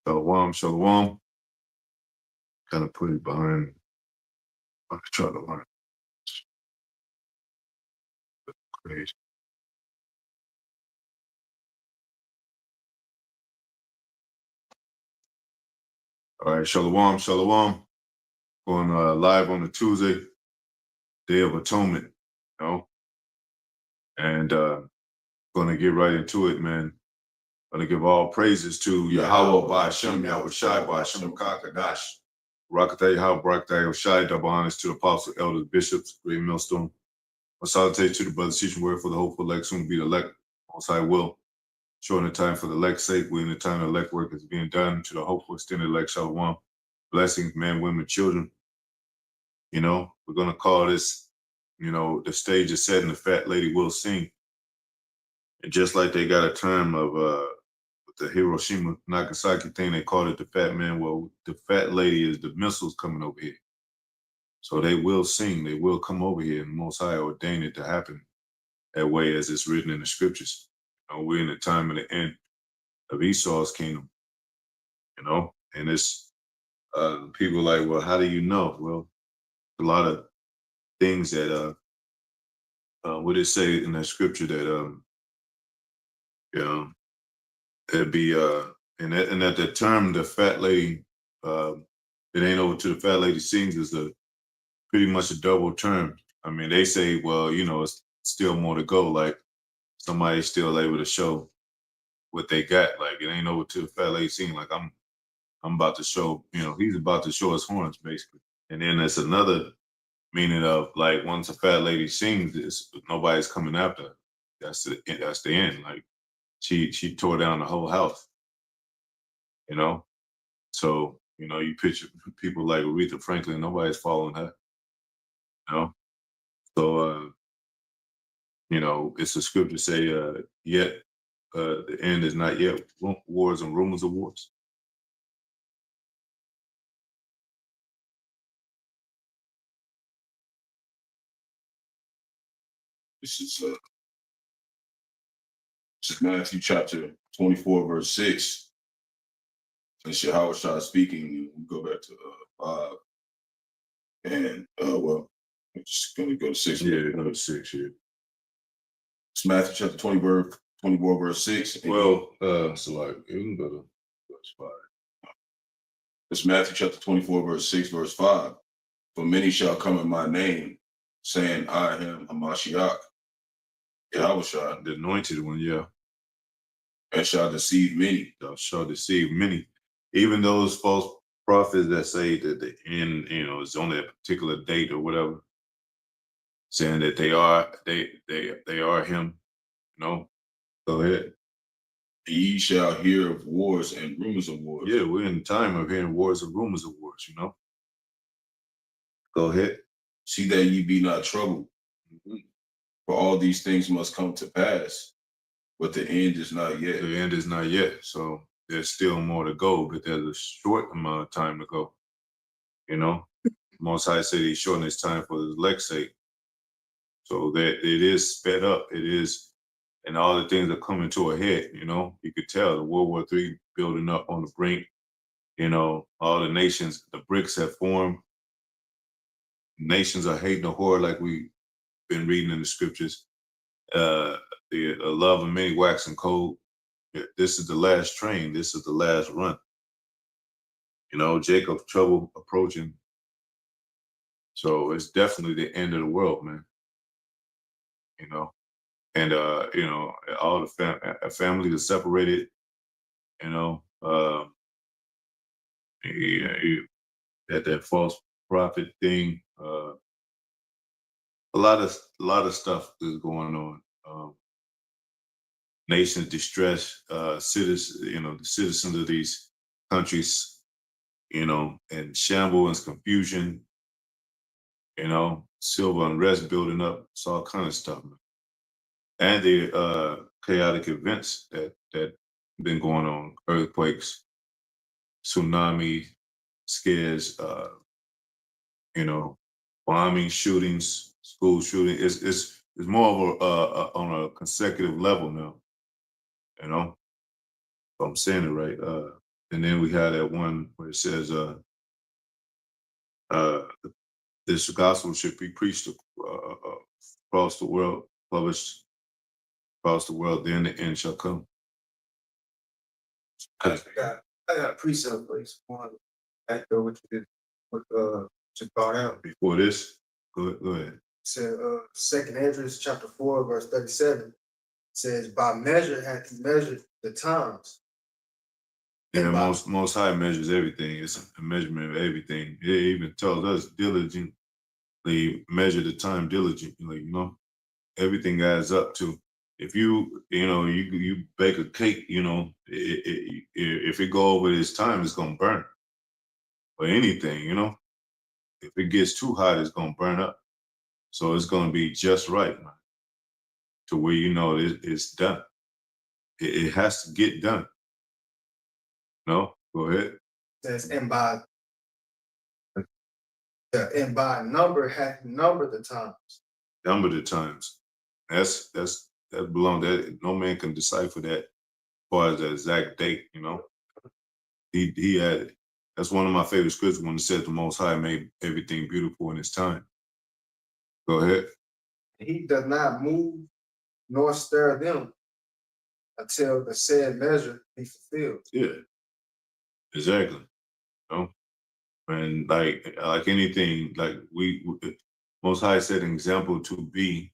Shalom, shalom. Kind of put it behind. I could try to learn. Crazy. All right, shalom, shalom. Going live on the Tuesday, Day of Atonement, and going to get right into it, man. Going to give all praises to Yahawah, Bahasham, Yahawashi, Bahasham, Qadash. Rawchaa, Barak, Yahawashi, double honors to the apostles, elders, bishops, great millstone. A salutation to the brothers teaching word for the hopeful elect, soon to be the elect. Most High will. Showing the time for the elect's sake, we in the time the elect work is being done to the hopeful extended elect shalom. Blessings, men, women, children. We're going to call this, the stage is set and the fat lady will sing. And just like they got a term of with the Hiroshima Nagasaki thing, they called it the fat man. Well, the fat lady is the missiles coming over here. So they will sing, they will come over here, and Most High ordained it to happen that way as it's written in the scriptures. We're in the time of the end of Esau's kingdom, and it's people like, well, how do you know? Well, a lot of things that what did it say in that scripture that it'd be and that the term the fat lady it ain't over to the fat lady sings is pretty much a double term. I mean, they say, well, it's still more to go, like somebody's still able to show what they got. Like it ain't over to the fat lady singing, like I'm about to show, he's about to show his horns, basically. And then there's another meaning of like once a fat lady sings this, nobody's coming after her. That's the end. Like she tore down the whole house, So, you picture people like Aretha Franklin, nobody's following her, So it's a scripture say, yet the end is not yet. Wars and rumors of wars. This is Matthew chapter 24, verse 6. It's Yahawashi speaking. We go back to 5. And, well, I'm just going to go to 6. Yeah, go to 6, yeah. It's Matthew chapter 24, verse 6. Well, so like, you can go to verse 5. It's Matthew chapter 24, verse 6, verse 5. For many shall come in my name, saying, I am Hamashiach, Yahawashi, the anointed one, yeah. And shall deceive many. Shall deceive many. Even those false prophets that say that the end, is on a particular date or whatever, saying that they are him, Go ahead. Ye shall hear of wars and rumors of wars. Yeah, we're in the time of hearing wars and rumors of wars, Go ahead. See that ye be not troubled. Mm-hmm. For all these things must come to pass, but the end is not yet. The end is not yet. So there's still more to go, but there's a short amount of time to go. Most High said he's shortened his time for his elect's sake. So that it is sped up. It is, and all the things are coming to a head, You could tell the World War III building up on the brink. All the nations, the BRICS have formed. Nations are hating the horror like we've been reading in the scriptures. The love of many waxing cold. This is the last train. This is the last run. Jacob's trouble approaching. So it's definitely the end of the world, man. And all the families are separated. That false prophet thing. A lot of stuff is going on. Nations distress, citizens, the citizens of these countries, and shamble and confusion, civil unrest building up. It's all kind of stuff, man. And the chaotic events that been going on, earthquakes, tsunami, scares, bombing, shootings, school shooting. It's more of a on a consecutive level now. If I'm saying it right. And then we had that one where it says, this gospel should be preached across the world, published across the world, then the end shall come. I got a precept place. One after what you did, what you brought out. Before this, go ahead. It said, 2 Ezra chapter 4, verse 37 says, by measure hath he measured the times. And most high measures everything. It's a measurement of everything. It even tells us diligently measure the time diligently, you know. Everything adds up to. If you bake a cake, you know, if it go over this time, it's gonna burn. Or anything, you know. If it gets too hot, it's gonna burn up. So it's gonna be just right, man, to where you know it's done. It has to get done. No, go ahead. It says, and by number hath numbered the times. Number the times. That belongs. That no man can decipher that as far as the exact date. You know, he had it. That's one of my favorite scriptures when it said the Most High made everything beautiful in His time. Go ahead. He does not move nor stir them until the said measure be fulfilled. Yeah, exactly. You know, and like anything, like we Most High set an example to be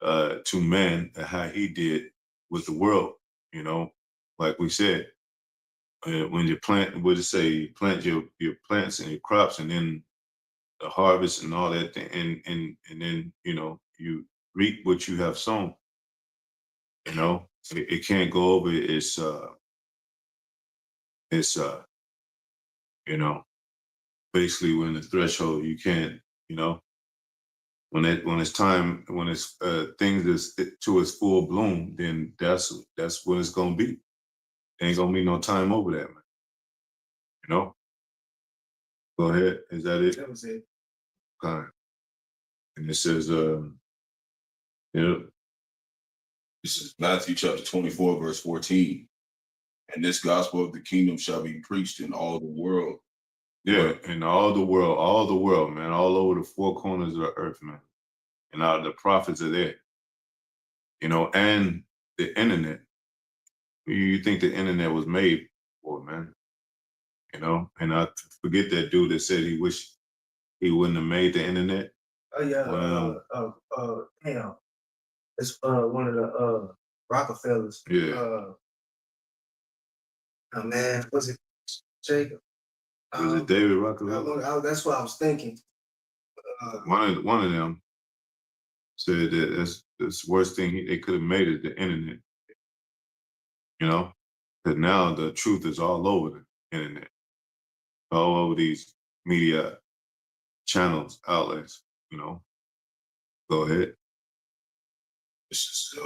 to man how He did with the world. You know, like we said, when you plant, what it say, you plant your plants and your crops, and then the harvest and all that, and then you reap what you have sown. You know, it can't go over. It's basically when the threshold, you can't, when it's time, when it's things is to its full bloom, then that's what it's gonna be. Ain't gonna be no time over that, man. You know. Go ahead. Is that it? That was it. Okay. And it says, This is Matthew chapter 24, verse 14. And this gospel of the kingdom shall be preached in all the world. yeah, in all the world, man, all over the four corners of the earth, man. And the prophets are there. And the internet. You think the internet was made for, man? And I forget that dude that said he wished he wouldn't have made the internet. Oh yeah. Wow. Damn. It's one of the Rockefellers. Yeah. Oh man, was it Jacob? Was it David Rockefeller? That's what I was thinking. One of them said that that's the worst thing they could have made is the internet. Because now the truth is all over the internet, all over these media channels, outlets. Go ahead. This is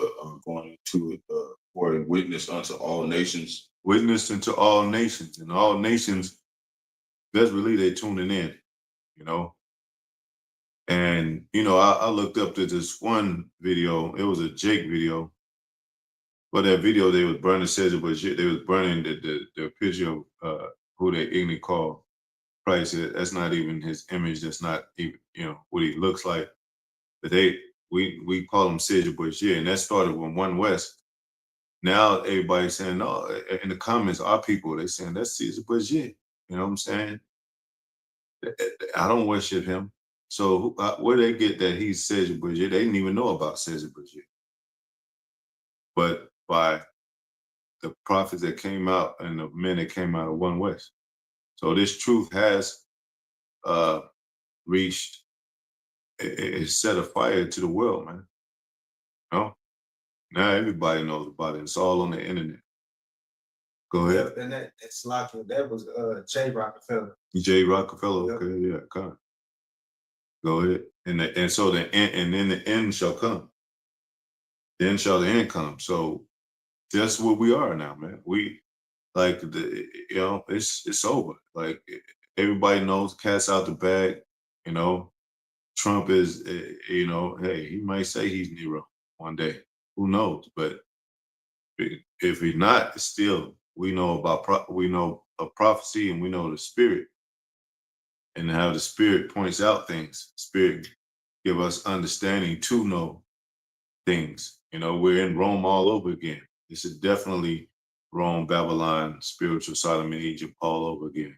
going to it for a witness unto all nations. Witness unto all nations, and all nations, best believe they tuning in, And, I looked up to this one video. It was a Jake video. But that video, they was burning Cesar, but they was burning the picture of who they ignorantly call Christ. That's not even his image. That's not even, what he looks like. But we call him Cesar Borgia, and that started with One West. Now everybody's saying, no, in the comments, our people, they saying that's Cesar Borgia. You know what I'm saying? I don't worship him. So where they get that he's Cesar Borgia, they didn't even know about Cesar Borgia. But by the prophets that came out and the men that came out of One West. So this truth has reached, it set a fire to the world, man. Now everybody knows about it. It's all on the internet. Go ahead. Yeah, and that's like that was J. Rockefeller. J. Rockefeller, Yep. okay, yeah, come. Go ahead. And so then the end shall come. Then shall the end come. So that's what we are now, man. We like it's over. Like everybody knows, cat's out the bag. Trump is, hey, he might say he's Nero one day. Who knows? But if he's not, still, we know about we know of prophecy, and we know the spirit, and how the spirit points out things. Spirit give us understanding to know things. You know, we're in Rome all over again. This is definitely Rome, Babylon, spiritual Sodom and Egypt all over again.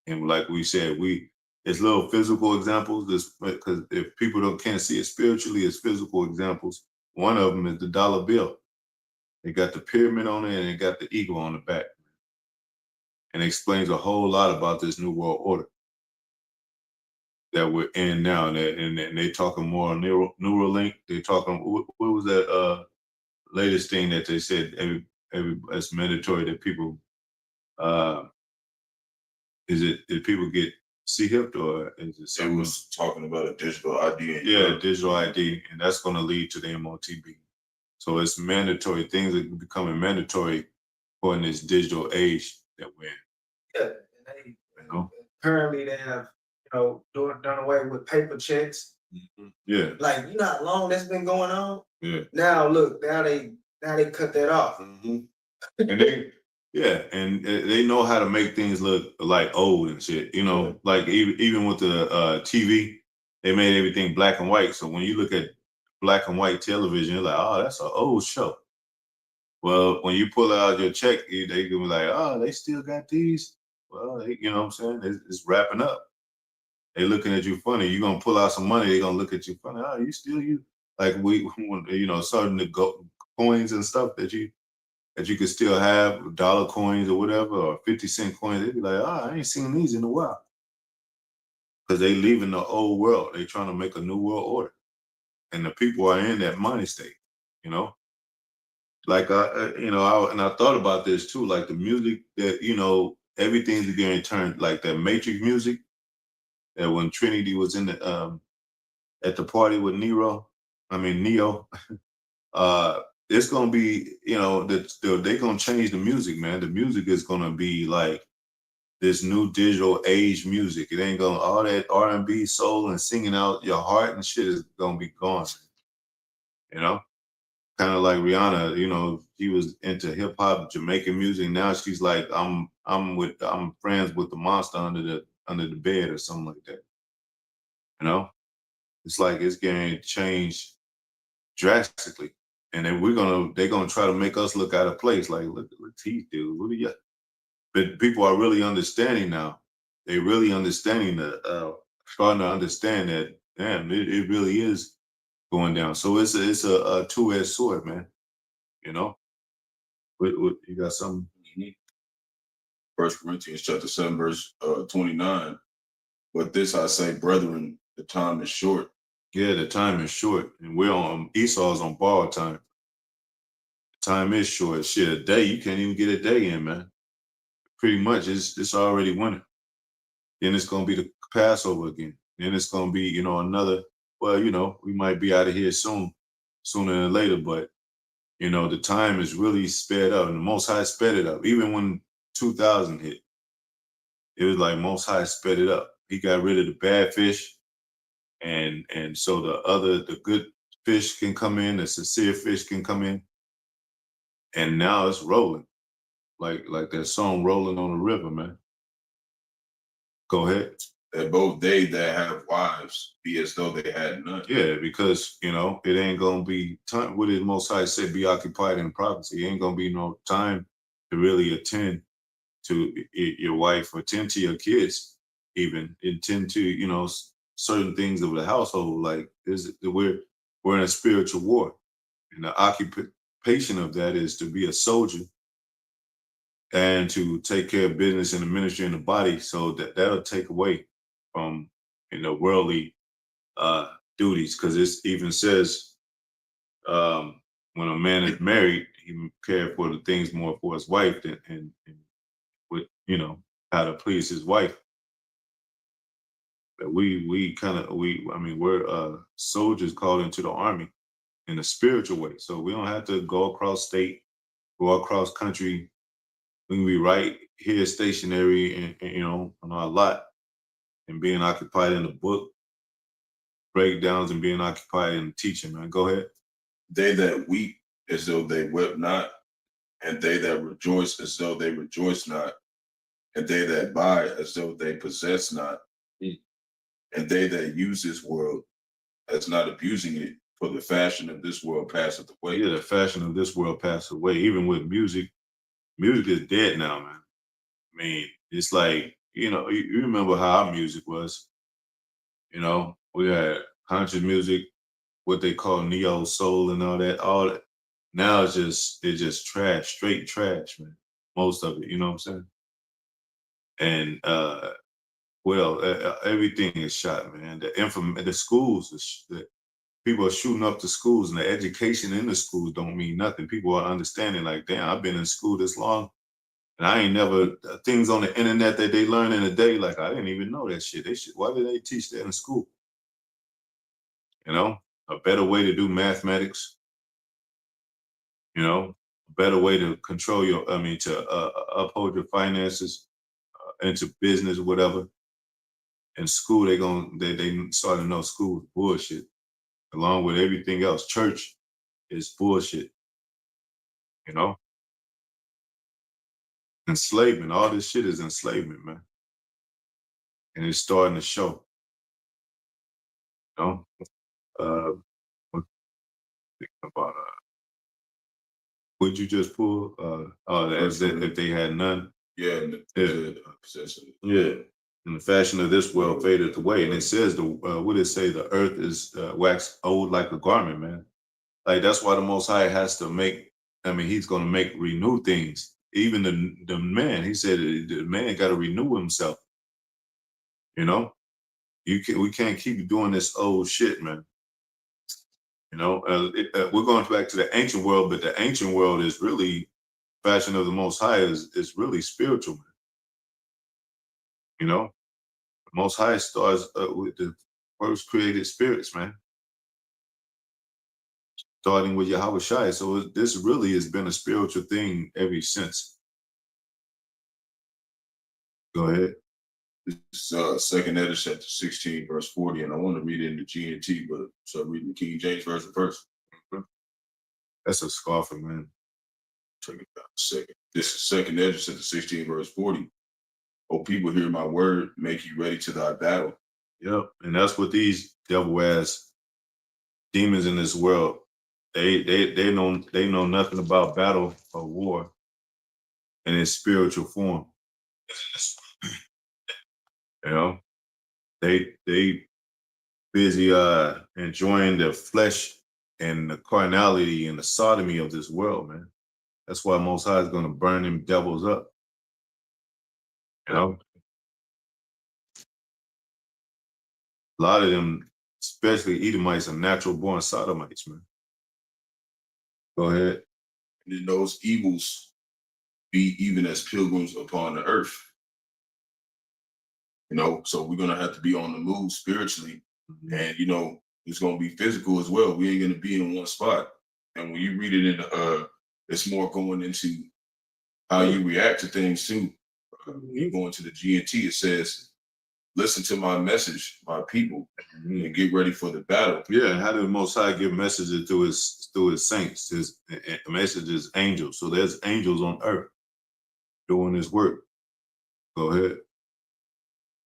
And like we said, it's little physical examples. This, because if people can't see it spiritually, it's physical examples. One of them is the dollar bill. They got the pyramid on it, and they got the eagle on the back, and it explains a whole lot about this new world order that we're in now. And they talking more on Neuralink. They talking, what was that latest thing that they said it's mandatory that people did people get C-hipped, or is it It something? was talking about a digital ID. Yeah, digital ID, and that's going to lead to the MOTB. So it's mandatory. Things are becoming mandatory for in this digital age that we're in. Yeah, and apparently they have, done away with paper checks. Mm-hmm. Yeah. Like, you know how long that's been going on? Yeah. Now look, now they cut that off. Mm-hmm. And they know how to make things look like old and shit. You know, like even with the TV, they made everything black and white. So when you look at black and white television, you're like, oh, that's an old show. Well, when you pull out your check, they can be like, oh, they still got these. Well, you know what I'm saying? It's wrapping up. They looking at you funny. You're gonna pull out some money, they're gonna look at you funny. Oh, you like certain coins and stuff that you could still have, dollar coins or whatever, or 50-cent coins. They'd be like, oh, I ain't seen these in a while. Because they leaving the old world. They trying to make a new world order. And the people are in that money state, you know? Like, and I thought about this too, like the music that, everything's getting turned, like that Matrix music, that when Trinity was in the, at the party with Neo, it's gonna be, they're gonna change the music, man. The music is gonna be like this new digital age music. It ain't gonna, all that R&B, soul, and singing out your heart and shit is gonna be gone. Kind of like Rihanna. She was into hip hop, Jamaican music. Now she's like, I'm friends with the monster under the bed or something like that. It's like it's getting changed drastically. And then they're gonna try to make us look out of place. Like, look teeth, dude. What are you? But people are really understanding now. They really understanding starting to understand that. Damn, it really is going down. So it's a two-edged sword, man. What you got something? 1 Corinthians chapter 7, verse 29. But this I say, brethren, the time is short. Yeah, the time is short, and Esau's on borrowed time. Time is short. Shit, a day, you can't even get a day in, man. Pretty much, it's already winter. Then it's gonna be the Passover again. Then it's gonna be, another. Well, we might be out of here sooner than later, but the time is really sped up, and the Most High sped it up. Even when 2000 hit, it was like Most High sped it up. He got rid of the bad fish, and so the good fish can come in, the sincere fish can come in, and now it's rolling, like that song "Rolling on the River," man. Go ahead. That both they that have wives be as though they had none. Yeah, because it ain't gonna be time. What did Most High say? Be occupied in prophecy. It ain't gonna be no time to really attend to your wife or tend to your kids, even and tend to certain things of the household. Like we're in a spiritual war, and the occupation of that is to be a soldier and to take care of business in the ministry and the body. So that'll take away from worldly duties, because it even says when a man is married, he cares for the things more for his wife and with how to please his wife. But we're soldiers called into the army in a spiritual way, so we don't have to go across state, go across country. We can be right here stationary and on our lot and being occupied in the book breakdowns and being occupied in teaching, man. Go ahead. They that weep as though they wept not, and they that rejoice as though they rejoice not, and they that buy as though they possess not, and they that use this world as not abusing it, for the fashion of this world passeth away. Yeah, the fashion of this world passed away. Even with music is dead now, man. I mean, it's like, you remember how our music was. We had country music, what they call neo soul and all that. All that. Now it's just trash, straight trash, man. Most of it, you know what I'm saying? And everything is shot, man. The schools, the people are shooting up the schools, and the education in the schools don't mean nothing. People are understanding, like, damn, I've been in school this long, and I ain't never things on the internet that they learn in a day. Like, I didn't even know that shit. Why did they teach that in school? A better way to do mathematics. A better way to control to uphold your finances, into business, whatever. In school, they start to know school is bullshit, along with everything else. Church is bullshit. Enslavement, all this shit is enslavement, man. And it's starting to show. What about would you just pull? As if they had none. Yeah, possession. Yeah. And the fashion of this world fadeth away. And it says what it say? The earth is waxed old like a garment, man. Like, that's why the Most High has to make. He's going to renew things. Even the man, he said, the man got to renew himself. We can't keep doing this old shit, man. We're going back to the ancient world, but the ancient world is really fashion of the Most High is really spiritual, man. The Most High starts with the first created spirits, man. Starting with Yahawashi. So this really has been a spiritual thing ever since. Go ahead. This is second Qadash chapter 16, verse 40, and I want to read it in the GNT, but so I'm reading the King James version first. That's a scoffer, man. Check it out a second. This is second Qadash chapter 16, verse 40. O people, hear my word, make you ready to thy battle. Yep, and that's what these devil ass demons in this world. They know nothing about battle or war in its spiritual form. They busy enjoying the flesh and the carnality and the sodomy of this world, man. That's why Most High is going to burn them devils up. A lot of them, especially Edomites, are natural born sodomites, man. Go ahead. And in those evils be even as pilgrims upon the earth. So we're going to have to be on the move spiritually. Mm-hmm. And, it's going to be physical as well. We ain't going to be in one spot. And when you read it in it's more going into how you react to things too. When you go into the GNT, it says, listen to my message, my people, and get ready for the battle. Yeah, and how did the Most High give messages through his saints? His message is angels. So there's angels on earth doing his work. Go ahead.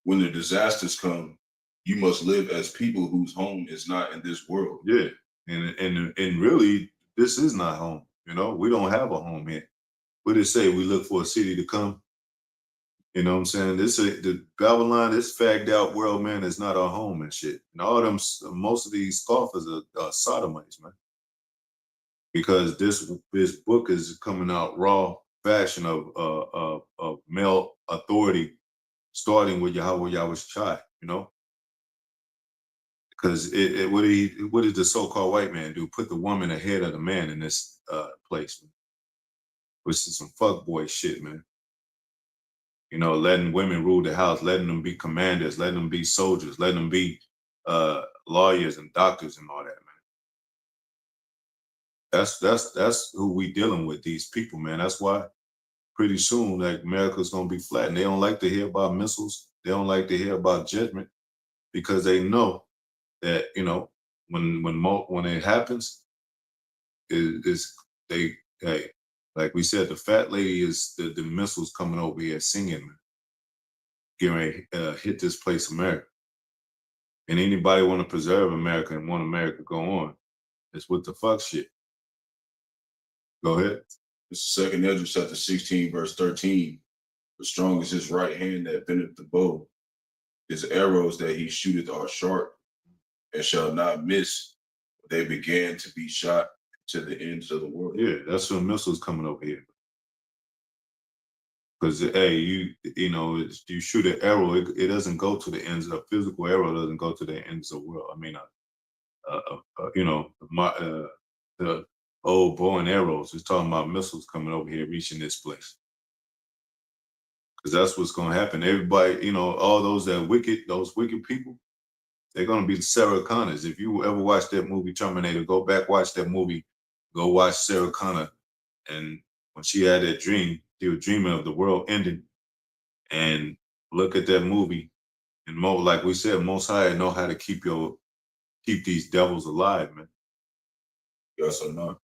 When the disasters come, you must live as people whose home is not in this world. Yeah, and really, this is not home. We don't have a home here. What did it say? We look for a city to come. You know what I'm saying? The Babylon, this fagged out world, man, is not our home and shit. And most of these scoffers are sodomites, man. Because this book is coming out raw fashion of male authority, starting with Yahawashi, Because what did the so-called white man do? Put the woman ahead of the man in this place, man. Which is some fuckboy shit, man. Letting women rule the house, letting them be commanders, letting them be soldiers, letting them be lawyers and doctors and all that, man. That's who we dealing with, these people, man. That's why pretty soon, like, America's gonna be flat. And they don't like to hear about missiles. They don't like to hear about judgment, because they know that when it happens, when Like we said, the fat lady is the missiles coming over here singing, man. Getting ready to hit this place, America. And anybody want to preserve America and want America to go on, it's what the fuck shit. Go ahead. It's 2nd Ezra chapter 16, verse 13. The strong is his right hand that bendeth the bow. His arrows that he shooteth are sharp and shall not miss. They began to be shot to the ends of the world. Yeah, that's when missiles coming over here. Because hey, you know, you shoot an arrow, it doesn't go to the ends. A physical arrow doesn't go to the ends of the world. I mean, you know, the old bow and arrows is talking about missiles coming over here, reaching this place. Because that's what's going to happen. Everybody, you know, all those wicked people, they're going to be the Sarah Connors. If you ever watched that movie Terminator, go back, watch that movie. Go watch Sarah Connor. And when she had that dream, she was dreaming of the world ending. And look at that movie. And like we said, Most High know how to keep these devils alive, man. Yes or not?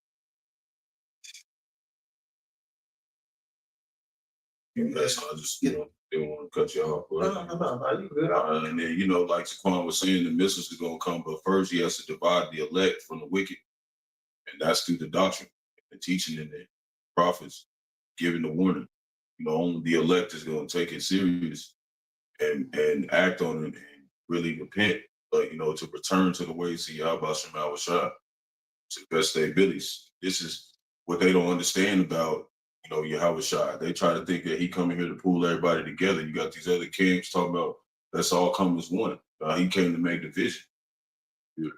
That's I just didn't want to cut you off. No, you good. And then, you know, like Zaquan was saying, the missiles are going to come, but first he has to divide the elect from the wicked. And that's through the doctrine, the teaching, and the prophets giving the warning. You know, only the elect is going to take it serious and act on it and really repent, but, you know, to return to the ways of Yahawashi to the best of their abilities. This is what they don't understand about, you know, Yahawashi. They try to think that he coming here to pull everybody together. You got these other camps talking about let's all come as one. He came to make division. Yeah.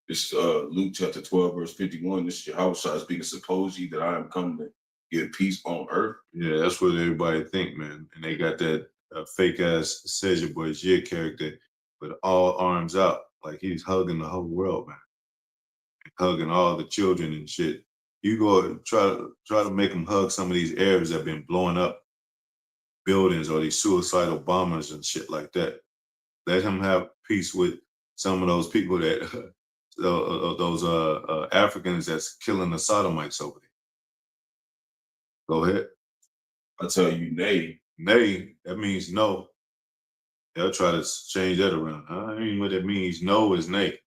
This is Luke chapter 12, verse 51. This is Yahawashi speaking. Suppose ye that I am coming to give peace on earth. Yeah, that's what everybody think, man. And they got that fake ass Seja Boy Jig character with all arms out, like he's hugging the whole world, man. Hugging all the children and shit. You go try to make them hug some of these Arabs that have been blowing up buildings or these suicidal bombers and shit like that. Let him have peace with some of those people that those Africans that's killing the sodomites over there. Go ahead. I tell you, nay. Nay, that means no. They'll try to change that around. I mean, what it means, no is nay.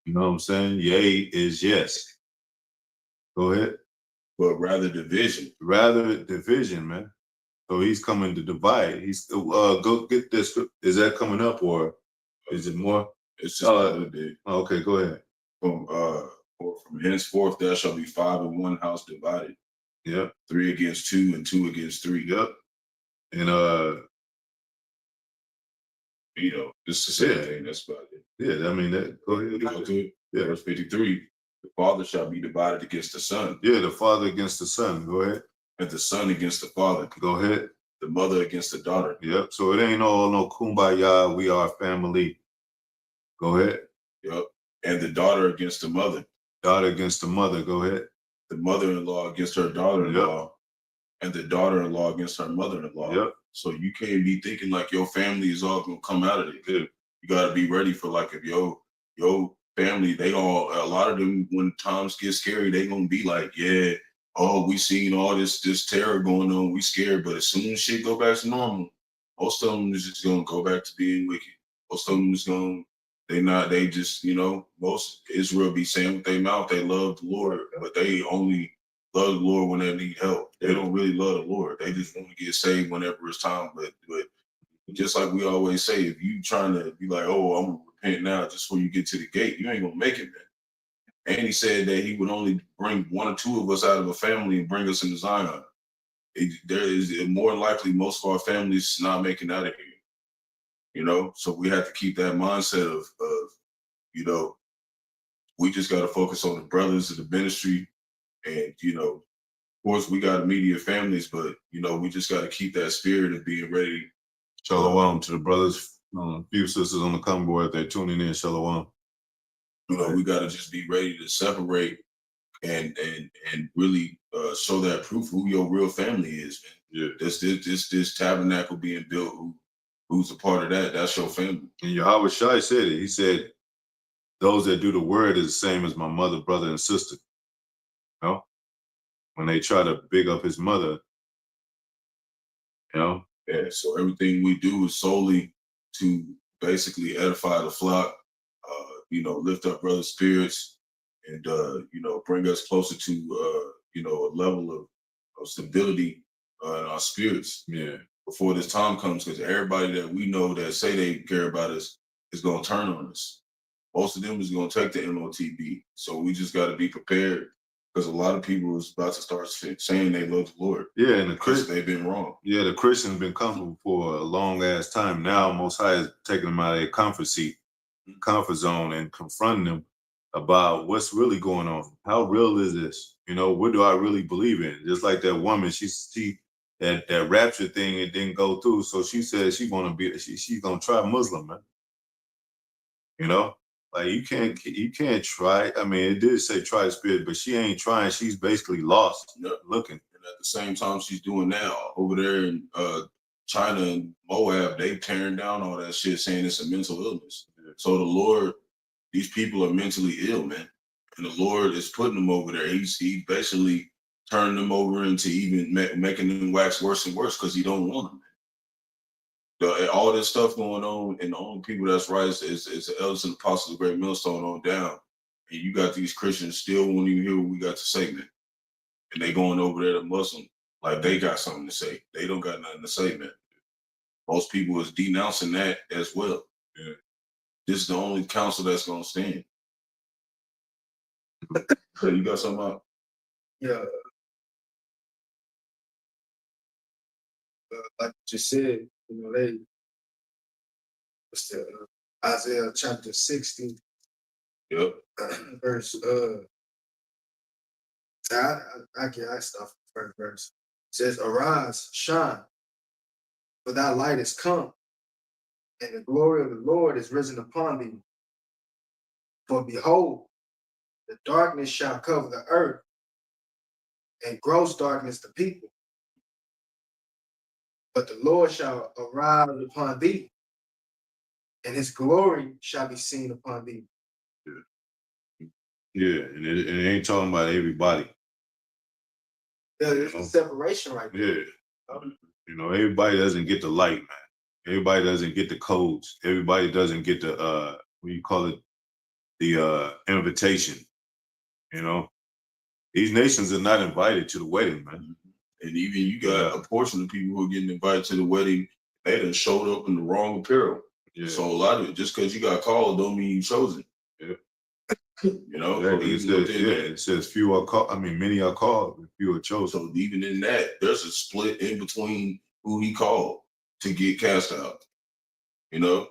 You know what I'm saying? Yay is yes. Go ahead. But rather division. Rather division, man. So he's coming to divide. He's go get this. Is that coming up or is it more? It's just a little bit. Okay, go ahead. From henceforth there shall be 5 in one house divided. Yep. 3 against 2 and 2 against 3. Yep. And you know, it's the same thing. That's about it. Yeah, I mean that. Go ahead. Go to it. Yeah. Verse 53. The father shall be divided against the son. Yeah, the father against the son. Go ahead. And the son against the father. Go ahead. The mother against the daughter. Yep. So it ain't all no kumbaya. We are family. Go ahead. Yep. And the daughter against the mother. Daughter against the mother. Go ahead. The mother-in-law against her daughter-in-law. Yep. And the daughter-in-law against her mother-in-law. Yep. So you can't be thinking like your family is all gonna come out of it. Yeah. You gotta be ready for like if your family, a lot of them when times get scary, they gonna be like, yeah, oh, we seen all this terror going on, we scared, but as soon as shit go back to normal, most of them is just gonna go back to being wicked. Most of them is gonna, they just, you know, most Israel be saying with their mouth they love the Lord, but they only love the Lord when they need help. They don't really love the Lord. They just want to get saved whenever it's time. But just like we always say, if you trying to be like, oh, I'm gonna repent now just before you get to the gate, you ain't gonna make it, man. And he said that he would only bring 1 or 2 of us out of a family and bring us into Zion. There is more likely most of our families not making out of here. You know, so we have to keep that mindset of you know, we just got to focus on the brothers of the ministry, and you know, of course we got immediate families, but you know, we just got to keep that spirit of being ready. Shalom to the brothers, a few sisters on the come board. They're tuning in. Shalom. You know, we got to just be ready to separate and really show that proof who your real family is, man. Yeah, this tabernacle being built. Who's a part of that? That's your family. And Yahawashi said it. He said, "Those that do the word is the same as my mother, brother, and sister." You know? when they try to big up his mother, you know. Yeah, so everything we do is solely to basically edify the flock, lift up brothers' spirits, and bring us closer to a level of stability in our spirits. Yeah. Before this time comes, because everybody that we know that say they care about us is going to turn on us. Most of them is going to take the MOTB. So we just got to be prepared, because a lot of people is about to start saying they love the Lord. Yeah, and they've been wrong. Yeah, the Christians been comfortable for a long ass time. Now Most High is taking them out of their comfort zone, and confronting them about what's really going on. How real is this? What do I really believe in? Just like that woman, she that rapture thing, it didn't go through, so she said she's gonna try Muslim, man. Like you can't try. I mean, it did say try the spirit, but she ain't trying. She's basically lost, looking. And at the same time, she's doing now over there in China and Moab, they tearing down all that shit, saying it's a mental illness. So the Lord, these people are mentally ill, man, and the Lord is putting them over there. He basically turning them over into even making them wax worse and worse, because he don't want them. All this stuff going on, and the only people that's right is the elders and apostles of the great millstone on down. And you got these Christians still won't even hear what we got to say, man. And they going over there to Muslim like they got something to say. They don't got nothing to say, man. Most people is denouncing that as well. Yeah. This is the only council that's gonna stand. So you got something out? Yeah. Like you just said, Isaiah chapter 60, Yep. verse, I start from the first verse. It says, arise, shine, for thy light is come, and the glory of the Lord is risen upon thee. For behold, the darkness shall cover the earth, and gross darkness the people. But the Lord shall arise upon thee, and his glory shall be seen upon thee. Yeah, and it ain't talking about everybody. Yeah, there's a separation right there. Yeah. Everybody doesn't get the light, man. Everybody doesn't get the codes. Everybody doesn't get the what do you call it? The invitation. These nations are not invited to the wedding, man. And even you got a portion of people who are getting invited to the wedding, they done showed up in the wrong apparel. Yeah. So a lot of it, just because you got called, don't mean you chosen. Yeah. It says few are called. I mean, many are called, and few are chosen. So even in that, there's a split in between who he called to get cast out. To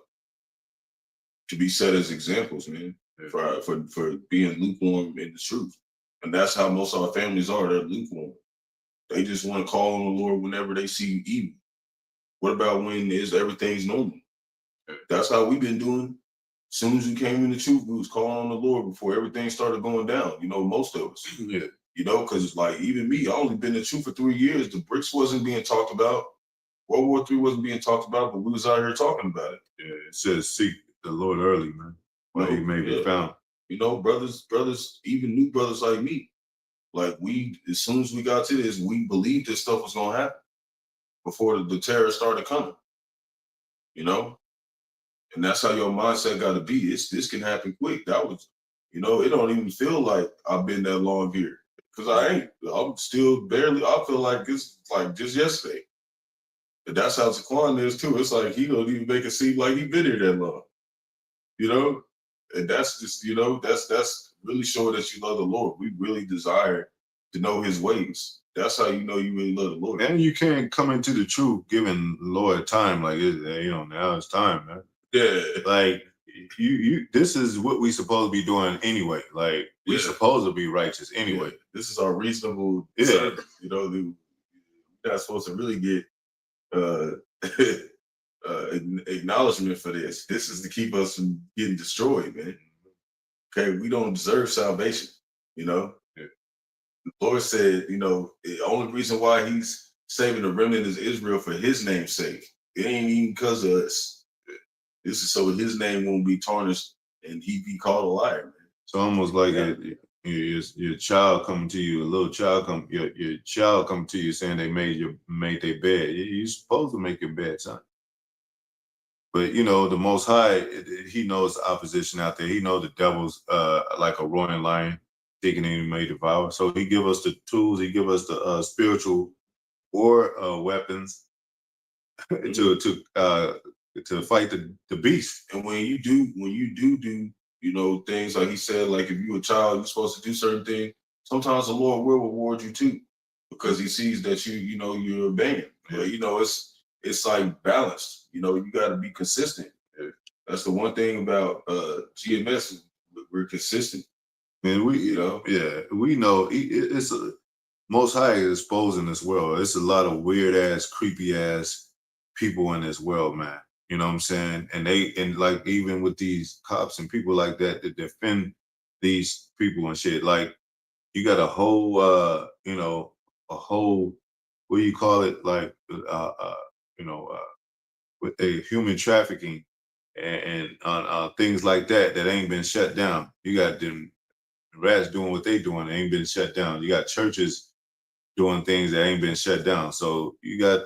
be set as examples, man, for being lukewarm in the truth. And that's how most of our families are. They're lukewarm. They just want to call on the Lord whenever they see evil. What about when everything's normal? That's how we've been doing. As soon as we came in the truth, we was calling on the Lord before everything started going down. Most of us. Yeah. Because it's like, even me, I only been in the truth for 3 years. The bricks wasn't being talked about. World War III wasn't being talked about, but we was out here talking about it. Yeah, it says seek the Lord early, man, while he may be found. Brothers, even new brothers like me, like as soon as we got to this, we believed this stuff was gonna happen before the terror started coming. And that's how your mindset got to be. This can happen quick. That was, it don't even feel like I've been that long here, because I ain't. I'm still barely. I feel like it's like just yesterday. But that's how Zaquan is too. It's like he don't even make it seem like he been here that long. And that's just, that's really showing that you love the Lord. We really desire to know his ways. That's how you know you really love the Lord. And you can't come into the truth giving the Lord time like now it's time, man. Yeah. Like you this is what we supposed to be doing anyway. Like we supposed to be righteous anyway. Yeah. This is our reasonable service. We're not supposed to really get acknowledgement for this. This is to keep us from getting destroyed, man. Okay, we don't deserve salvation. Yeah. The Lord said, the only reason why he's saving the remnant is Israel for his name's sake. It ain't even because of us. This is so his name won't be tarnished and he be called a liar, man. It's almost like your child coming to you, a little child your child come to you saying they made their bed. You're supposed to make your bed, son. But the Most High, He knows the opposition out there. He knows the devil's like a roaring lion, digging in and may devour. So He give us the tools. He give us the spiritual war weapons to fight the beast. And when you do things like he said, like if you're a child, you're supposed to do certain things. Sometimes the Lord will reward you too, because He sees that you're obeying. But it's like balanced. You got to be consistent. That's the one thing about GMS. We're consistent. And we know it's Most High is exposing this world. It's a lot of weird ass, creepy ass people in this world, man. You know what I'm saying? And like even with these cops and people like that defend these people and shit, like you got a whole what do you call it? Like with a human trafficking and things like that ain't been shut down. You got them rats doing what they doing, they ain't been shut down. You got churches doing things that ain't been shut down. So you got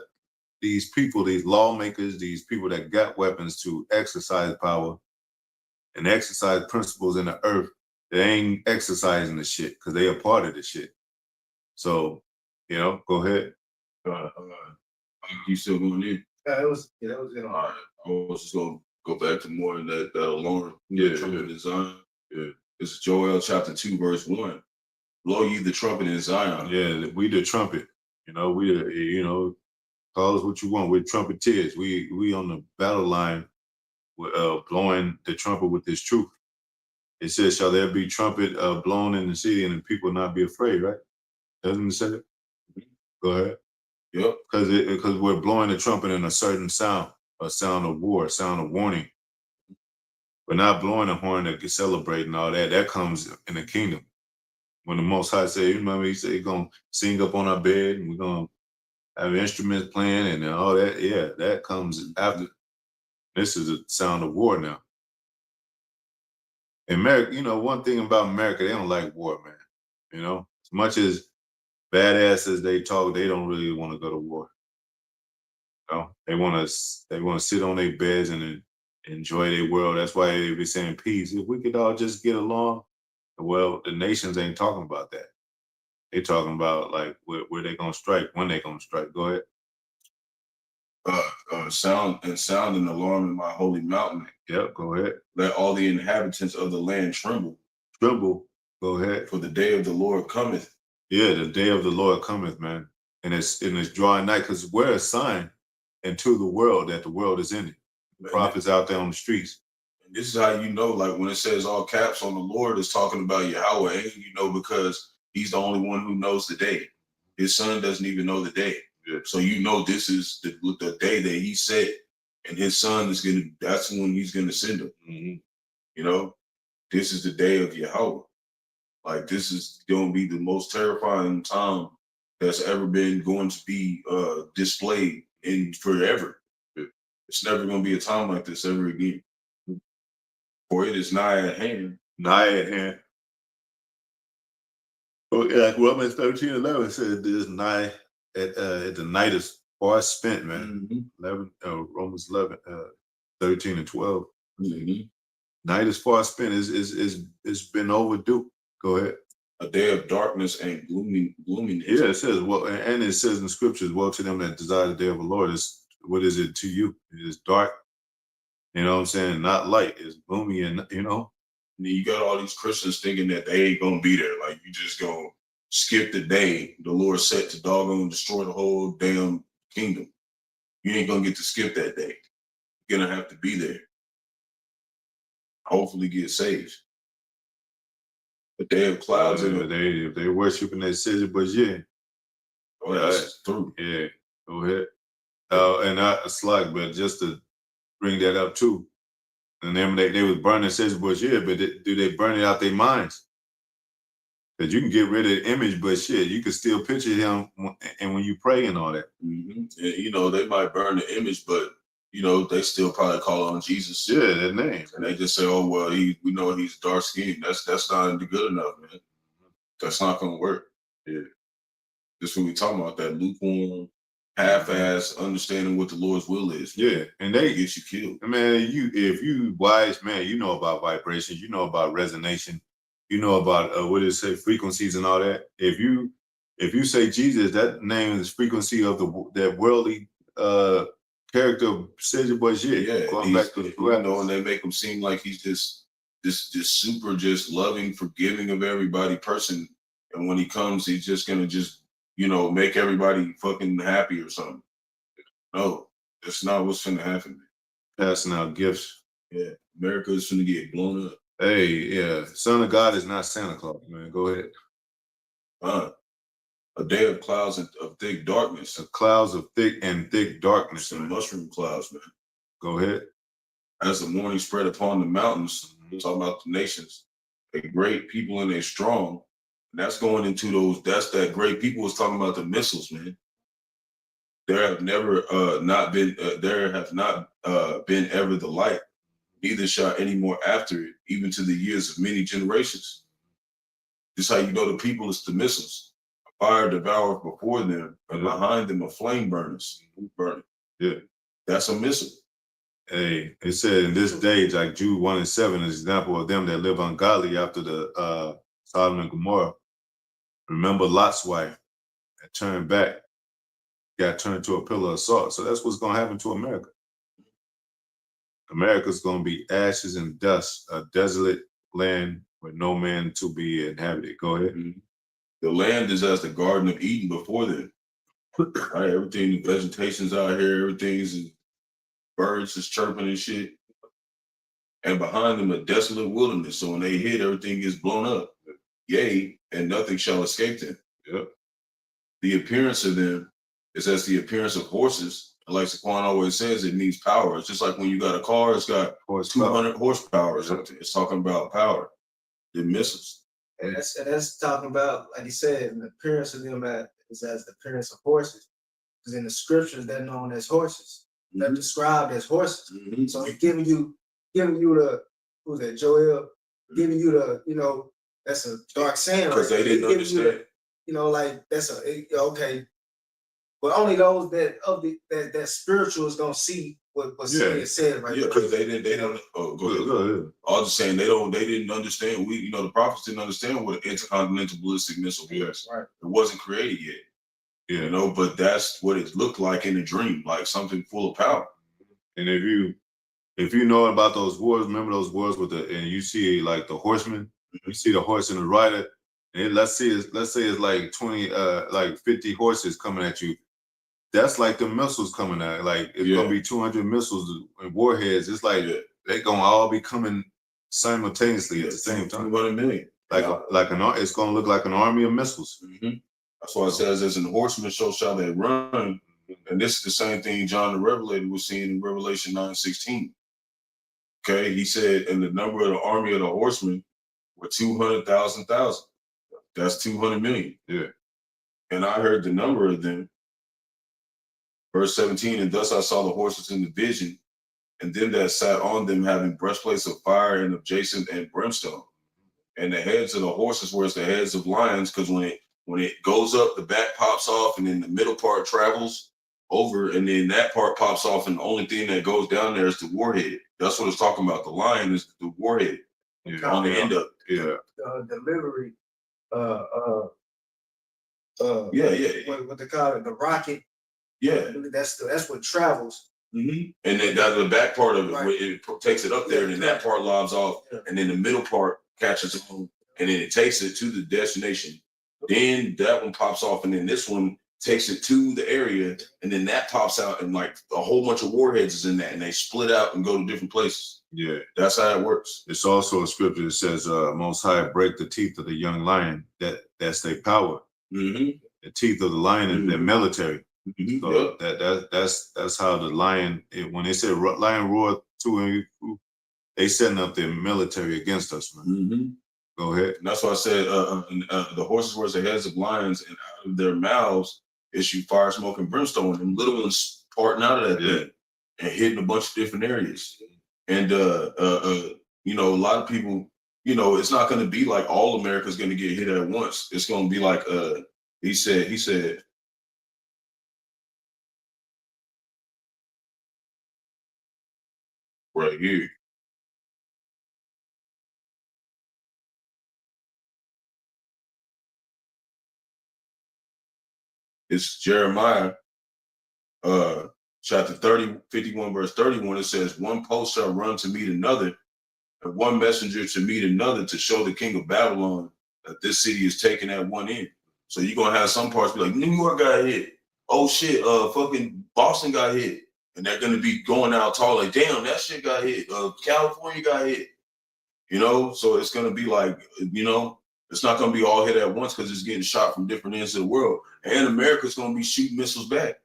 these people, these lawmakers, these people that got weapons to exercise power and exercise principles in the earth, they ain't exercising the shit because they are part of the shit. So, go ahead. You still going in? That was good. All right. I was just going to go back to more in that alarm. Trumpet in Zion. Yeah. It's Joel chapter 2, verse 1. Blow ye the trumpet in Zion. Yeah, we the trumpet. Call us what you want. We're trumpeters. We on the battle line, blowing the trumpet with this truth. It says, "Shall there be trumpet blown in the city, and the people not be afraid?" Right? Doesn't it say it? Go ahead. Yep. Because we're blowing the trumpet in a certain sound, a sound of war, a sound of warning. We're not blowing a horn to celebrate and all that. That comes in the kingdom. When the Most High say, remember, He said He's gonna sing up on our bed, and we're gonna have instruments playing and all that. Yeah, that comes after. This is a sound of war now. America, one thing about America, they don't like war, man. As much as badass as they talk, they don't really want to go to war. They want to sit on their beds and enjoy their world. That's why they be saying peace. If we could all just get along, well, the nations ain't talking about that. They talking about like where they gonna strike, when they gonna strike. Go ahead. Sound an alarm in my holy mountain. Yep, go ahead. Let all the inhabitants of the land tremble. Tremble. Go ahead. For the day of the Lord cometh. Yeah, the day of the Lord cometh, man. And it's drawing night, because we're a sign into the world that the world is in it. The prophets out there on the streets. And this is how you know, like when it says all caps on the Lord, it's talking about Yahawah, and because He's the only one who knows the day. His Son doesn't even know the day. Yeah. So this is the day that He set, and His Son that's when He's gonna send Him. Mm-hmm. This is the day of Yahawah. Like this is gonna be the most terrifying time that's ever been going to be displayed in forever. It's never gonna be a time like this ever again. For it is nigh at hand. Nigh at hand. Like Romans 13:11 says, "This nigh at the night is far spent, man." Mm-hmm. Romans 13 and 12. Mm-hmm. Night is far spent. It's been overdue. Go ahead. A day of darkness and gloominess. Yeah, it says, well, and it says in the scriptures, "Woe to them that desire the day of the Lord." What is it to you? It is dark. You know what I'm saying? Not light. It's gloomy, and And you got all these Christians thinking that they ain't gonna be there. Like you just gonna skip the day the Lord set to doggone destroy the whole damn kingdom. You ain't gonna get to skip that day. You're gonna have to be there. Hopefully get saved. The day of clouds. If they worshiping that city, but yeah. Oh, that's through. Yeah, go ahead. And not slack, but just to bring that up too. And then they was burning Sagebrush, yeah, but do they burn it out their minds? Because you can get rid of the image, but shit, you can still picture him, and when you pray and all that. Mm-hmm. And, they might burn the image, but they still probably call on Jesus. Yeah, that name. And they just say, "Oh well, we know he's dark skinned. That's not good enough, man." That's not gonna work. Yeah. This when we talking about that lukewarm, half-ass understanding what the Lord's will is. Yeah, and They they get you killed. man, if you wise man, you know about vibrations, you know about resonation, you know about what it say frequencies and all that. If you say Jesus, that name is frequency of that worldly character says it was going back to the and they make him seem like he's just super just loving, forgiving of everybody person. And when he comes, he's just gonna make everybody fucking happy or something. No, that's not what's gonna happen. passing out gifts. Yeah, America is gonna get blown up. Hey, yeah, Son of God is not Santa Claus, man. Go ahead. A day of clouds of thick darkness. The clouds of thick darkness. And mushroom clouds, man. Go ahead. As the morning spread upon the mountains, talking about the nations, a great people and a strong. And that's going into those, that's that great people was talking about the missiles, man. There have never not been ever the light, neither shall any more after it, even to the years of many generations. This is how you know the people is the missiles. A fire devoureth before them, and behind them a flame burns. Burning. Yeah. That's a missile. Hey, it said in this day, like Jude 1:7, an example of them that live ungodly after the Sodom and Gomorrah. Remember Lot's wife that turned back, got turned to a pillar of salt. So that's what's going to happen to America. America's going to be ashes and dust, a desolate land with no man to be inhabited. Go ahead. Mm-hmm. The land is as the Garden of Eden before them. Right, everything, the vegetation's out here, everything's birds is chirping and shit. And behind them a desolate wilderness. So when they hit, everything gets blown up. Yea, and nothing shall escape them. Yep. The appearance of them is as the appearance of horses. Like Saquon always says, it means power. It's just like when you got a car, it's got 200 horsepower or something. It's talking about power. The missiles. And that's talking about, like you said, the appearance of them is as the appearance of horses. Because in the scriptures, they're known as horses. They're described as horses. Mm-hmm. So it's giving you the, who's that, Joel? Giving you the, that's a dark saying. Because they didn't understand. Like that's okay. But only those that spiritual is gonna see what's being said right there. Yeah, because they didn't. Oh, go ahead. I was just saying they didn't understand. The prophets didn't understand what an intercontinental ballistic missile was. Right. It wasn't created yet. Yeah. But that's what it looked like in a dream, like something full of power. And if you know about those wars, remember those wars and you see like the horsemen, you see the horse and the rider, and let's say it's like 20, like 50 horses coming at you. That's like the missiles coming at. Like it's gonna be 200 missiles and warheads. It's like they're gonna all be coming simultaneously at the same time. 200 million. It's gonna look like an army of missiles. Mm-hmm. That's why it says, as an horseman so shall they run. And this is the same thing John the Revelator was seeing in Revelation 9:16. Okay, he said, and the number of the army of the horsemen were 200,000. That's 200 million. Yeah. And I heard the number of them. Verse 17, and thus I saw the horses in the vision, and them that sat on them having breastplates of fire and of jacinth and brimstone. And the heads of the horses were as the heads of lions, because when it goes up, the back pops off, and then the middle part travels over, and then that part pops off, and the only thing that goes down there is the warhead. That's what it's talking about. The lion is the warhead on the end of it. Yeah. Delivery. What they call it, the rocket. Yeah. That's what travels. Mm-hmm. And then that's the back part of it, it takes it up there, and then that part lobs off, and then the middle part catches it, and then it takes it to the destination. Then that one pops off, and then this one takes it to the area, and then that pops out, and like a whole bunch of warheads is in that, and they split out and go to different places. Yeah. That's how it works. It's also a scripture that says, Most High break the teeth of the young lion. That's their power. Mm-hmm. The teeth of the lion is their military. Mm-hmm. So that's how the lion, when they said lion roared to, they setting up their military against us, man. Mm-hmm. Go ahead. And that's why I said the horses were the heads of lions, and out of their mouths issue fire, smoke, and brimstone. And little ones parting out of that thing and hitting a bunch of different areas. And a lot of people, you know, it's not going to be like all America's going to get hit at once. It's going to be like, he said, right here. It's Jeremiah, chapter 51, verse 31. It says, one post shall run to meet another, and one messenger to meet another, to show the king of Babylon that this city is taken at one end. So you're going to have some parts be like, New York got hit. Oh shit, fucking Boston got hit. And they're going to be going out talking like, damn, that shit got hit. California got hit. You know, so it's going to be like, you know, it's not going to be all hit at once because it's getting shot from different ends of the world. And America's going to be shooting missiles back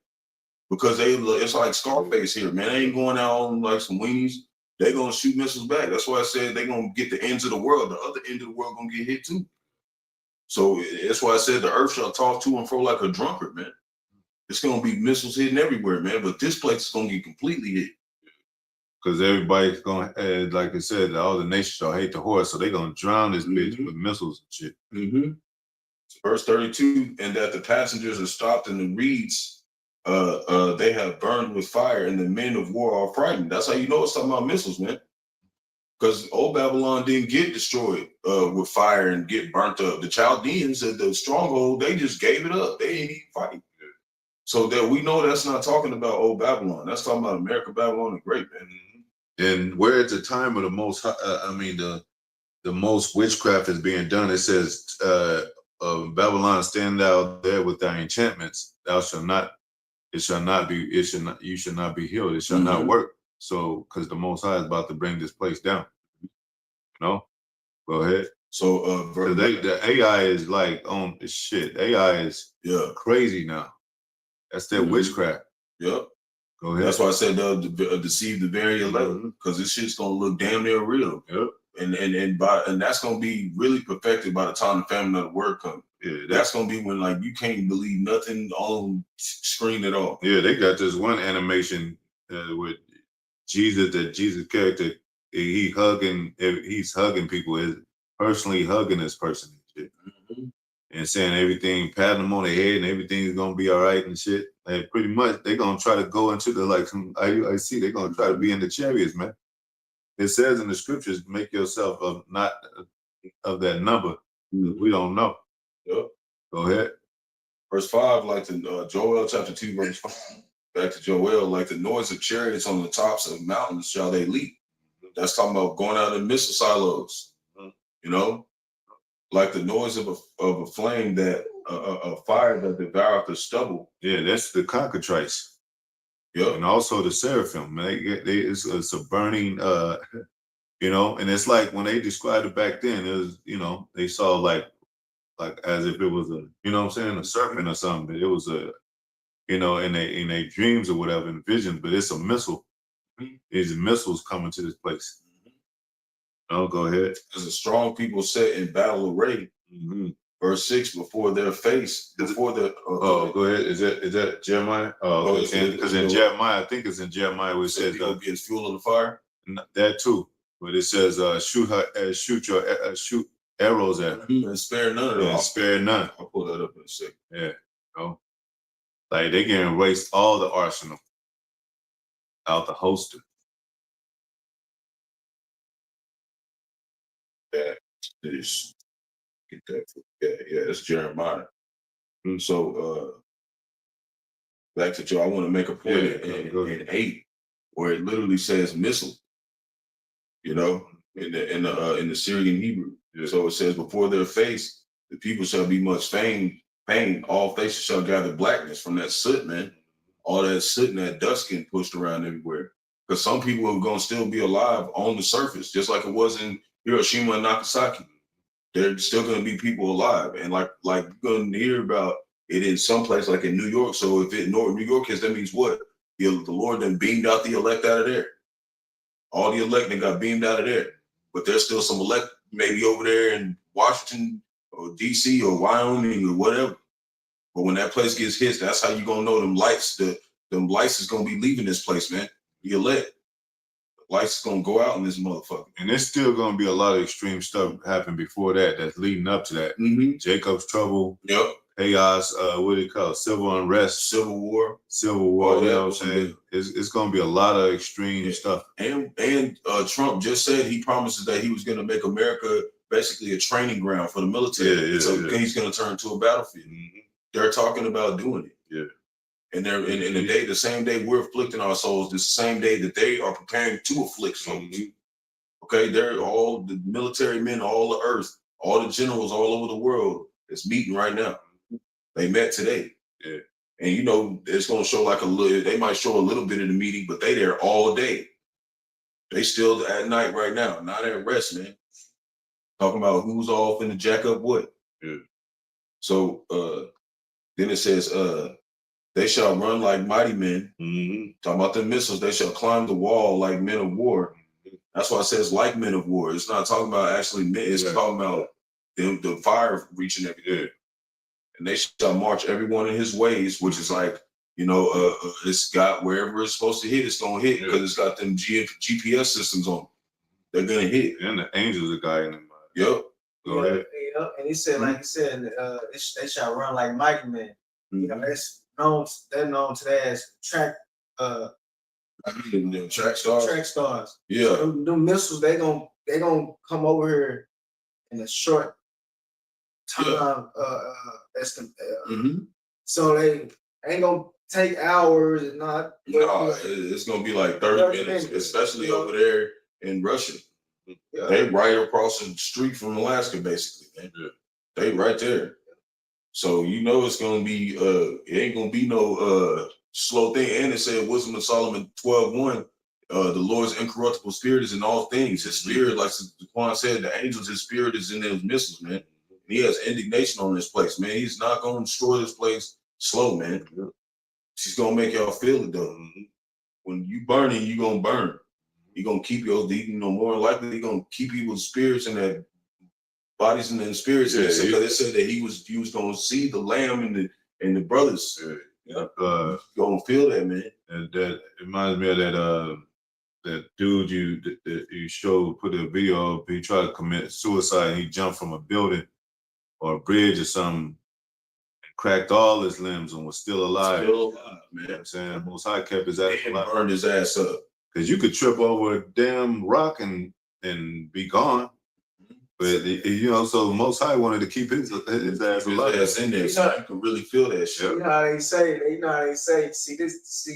because it's like Scarface here, man. They ain't going out on like some weenies. They're going to shoot missiles back. That's why I said they're going to get the ends of the world. The other end of the world going to get hit too. So that's why I said the earth shall toss to and fro like a drunkard, man. It's going to be missiles hitting everywhere, man. But this place is going to get completely hit. Because everybody's going to, like I said, all the nations shall hate the horse. So they're going to drown this bitch with missiles and shit. Verse 32, and that the passengers are stopped in the reeds, they have burned with fire, and the men of war are frightened. That's how you know it's talking about missiles, man. Because old Babylon didn't get destroyed with fire and get burnt up. The Chaldeans, the stronghold, they just gave it up. They didn't even fight. So that we know that's not talking about old Babylon. That's talking about America, Babylon, the Great, man. And where at the time of the most, the most witchcraft is being done, it says, Babylon stand out there with thy enchantments. You shall not be healed. It shall not work. So, because the Most High is about to bring this place down. You know? Go ahead. So, the AI is like on shit. AI is crazy now. That's that witchcraft. Yep. Go ahead. That's why I said they'll deceive the very elect, because this shit's gonna look damn near real. Yep. And that's gonna be really perfected by the time the famine of the word comes. Yeah, that's gonna be when like you can't believe nothing on screen at all. Yeah, they got this one animation with Jesus, that Jesus character, he's hugging people, is personally hugging this person and shit. And saying everything, patting them on the head and everything's gonna be all right and shit. And pretty much they're gonna try to go into the I see they're gonna try to be in the chariots, man. It says in the scriptures, make yourself not of that number. We don't know. Yep. Go ahead. Verse 5, like the Joel chapter 2, verse 5. Back to Joel, like the noise of chariots on the tops of mountains shall they leap. That's talking about going out in missile silos. You know, like the noise of a flame that a fire that devoureth the stubble. Yeah, that's the cockatrice. Yep. And also the seraphim. Man, it's a burning. You know, and it's like when they described it back then, it was, you know, they saw like as if it was a, you know what I'm saying, a serpent or something. It was a, you know, in their dreams or whatever, in visions, but it's a missile. These missiles coming to this place. Oh, go ahead. There's a strong people set in battle array. Verse 6, before their face, before the. Go ahead. Is that Jeremiah? Oh, because in Jeremiah, I think it's in Jeremiah where it says get fuel in the fire. That too, but it says shoot arrows at her. And spare none of them. Spare none. I'll pull that up in a second. Yeah, you know? Like they can erase all the arsenal out the holster. That is, get that. Yeah, that's Jeremiah. And so back to Joe, I want to make a point in 8 where it literally says missile. You know, in the Syrian Hebrew. Yeah. So it says, before their face, the people shall be much pain. All faces shall gather blackness from that soot, man. All that soot and that dust getting pushed around everywhere. Because some people are going to still be alive on the surface, just like it was in Hiroshima and Nagasaki. There's still going to be people alive. And like you're going to hear about it in some place like in New York. So if New York is, that means what? The Lord then beamed out the elect out of there. All the elect got beamed out of there. But there's still some elect maybe over there in Washington or DC or Wyoming or whatever. But when that place gets hit, that's how you're going to know them lights is going to be leaving this place, man. The elect. The Lights gonna go out in this motherfucker. And there's still gonna be a lot of extreme stuff happen before that. That's leading up to that. Mm-hmm. Jacob's trouble. Yep. Chaos. What do you call it? Civil unrest. Civil War. Oh, you know what I'm saying? It's gonna be a lot of extreme stuff. And Trump just said he promises that he was gonna make America basically a training ground for the military. He's gonna turn to a battlefield. Mm-hmm. They're talking about doing it. Yeah. And they're in the day, the same day we're afflicting our souls, the same day that they are preparing to afflict souls. Mm-hmm. Okay, they're all the military men, all the earth, all the generals all over the world is meeting right now. They met today. Yeah. And you know, it's gonna show like they might show a little bit of the meeting, but they there all day. They still at night right now, not at rest, man. Talking about who's all finna jack up what. Yeah. So then it says, they shall run like mighty men. Mm-hmm. Talking about the missiles, they shall climb the wall like men of war. That's why it says like men of war. It's not talking about actually men, it's talking about the fire reaching everything. And they shall march everyone in his ways, which is like, you know, it's got wherever it's supposed to hit, it's gonna hit because it's got them GPS systems on it. They're gonna hit. And the angels are guiding them. Yep. Go ahead. And he said, like he said, they shall run like mighty men. Mm-hmm. You know, they're known today as track stars. Track stars. Yeah. So them missiles, they gonna come over here in a short time. So they ain't gonna take hours and not. No, it's gonna be like 30 minutes, especially over there in Russia. Yeah. They right across the street from Alaska, basically, man. Yeah. They right there. So you know it's gonna be it ain't gonna be no slow thing. And it said Wisdom of Solomon 12:1, the Lord's incorruptible spirit is in all things. His spirit, like the Quran said, the angels, his spirit is in those missiles, man. And he has indignation on this place, man. He's not gonna destroy this place slow, man. Yeah. She's gonna make y'all feel it though. When you burning, you gonna burn. You're gonna keep your, you know, more likely you're gonna keep people's spirits in their bodies and their spirits. Yeah, because it said that he was gonna see the lamb and the brothers. Yeah. You gonna feel that, man. And that reminds me of that dude you showed, put a video of. He tried to commit suicide. He jumped from a building or a bridge or something and cracked all his limbs and was still alive. Still alive, man. You know what I'm saying? Most High kept his ass alive. Burned his ass up. Because you could trip over a damn rock and be gone. But, you know, so Most High wanted to keep his ass alive. His ass in there, so you can really feel that shit. You know how they say, see, this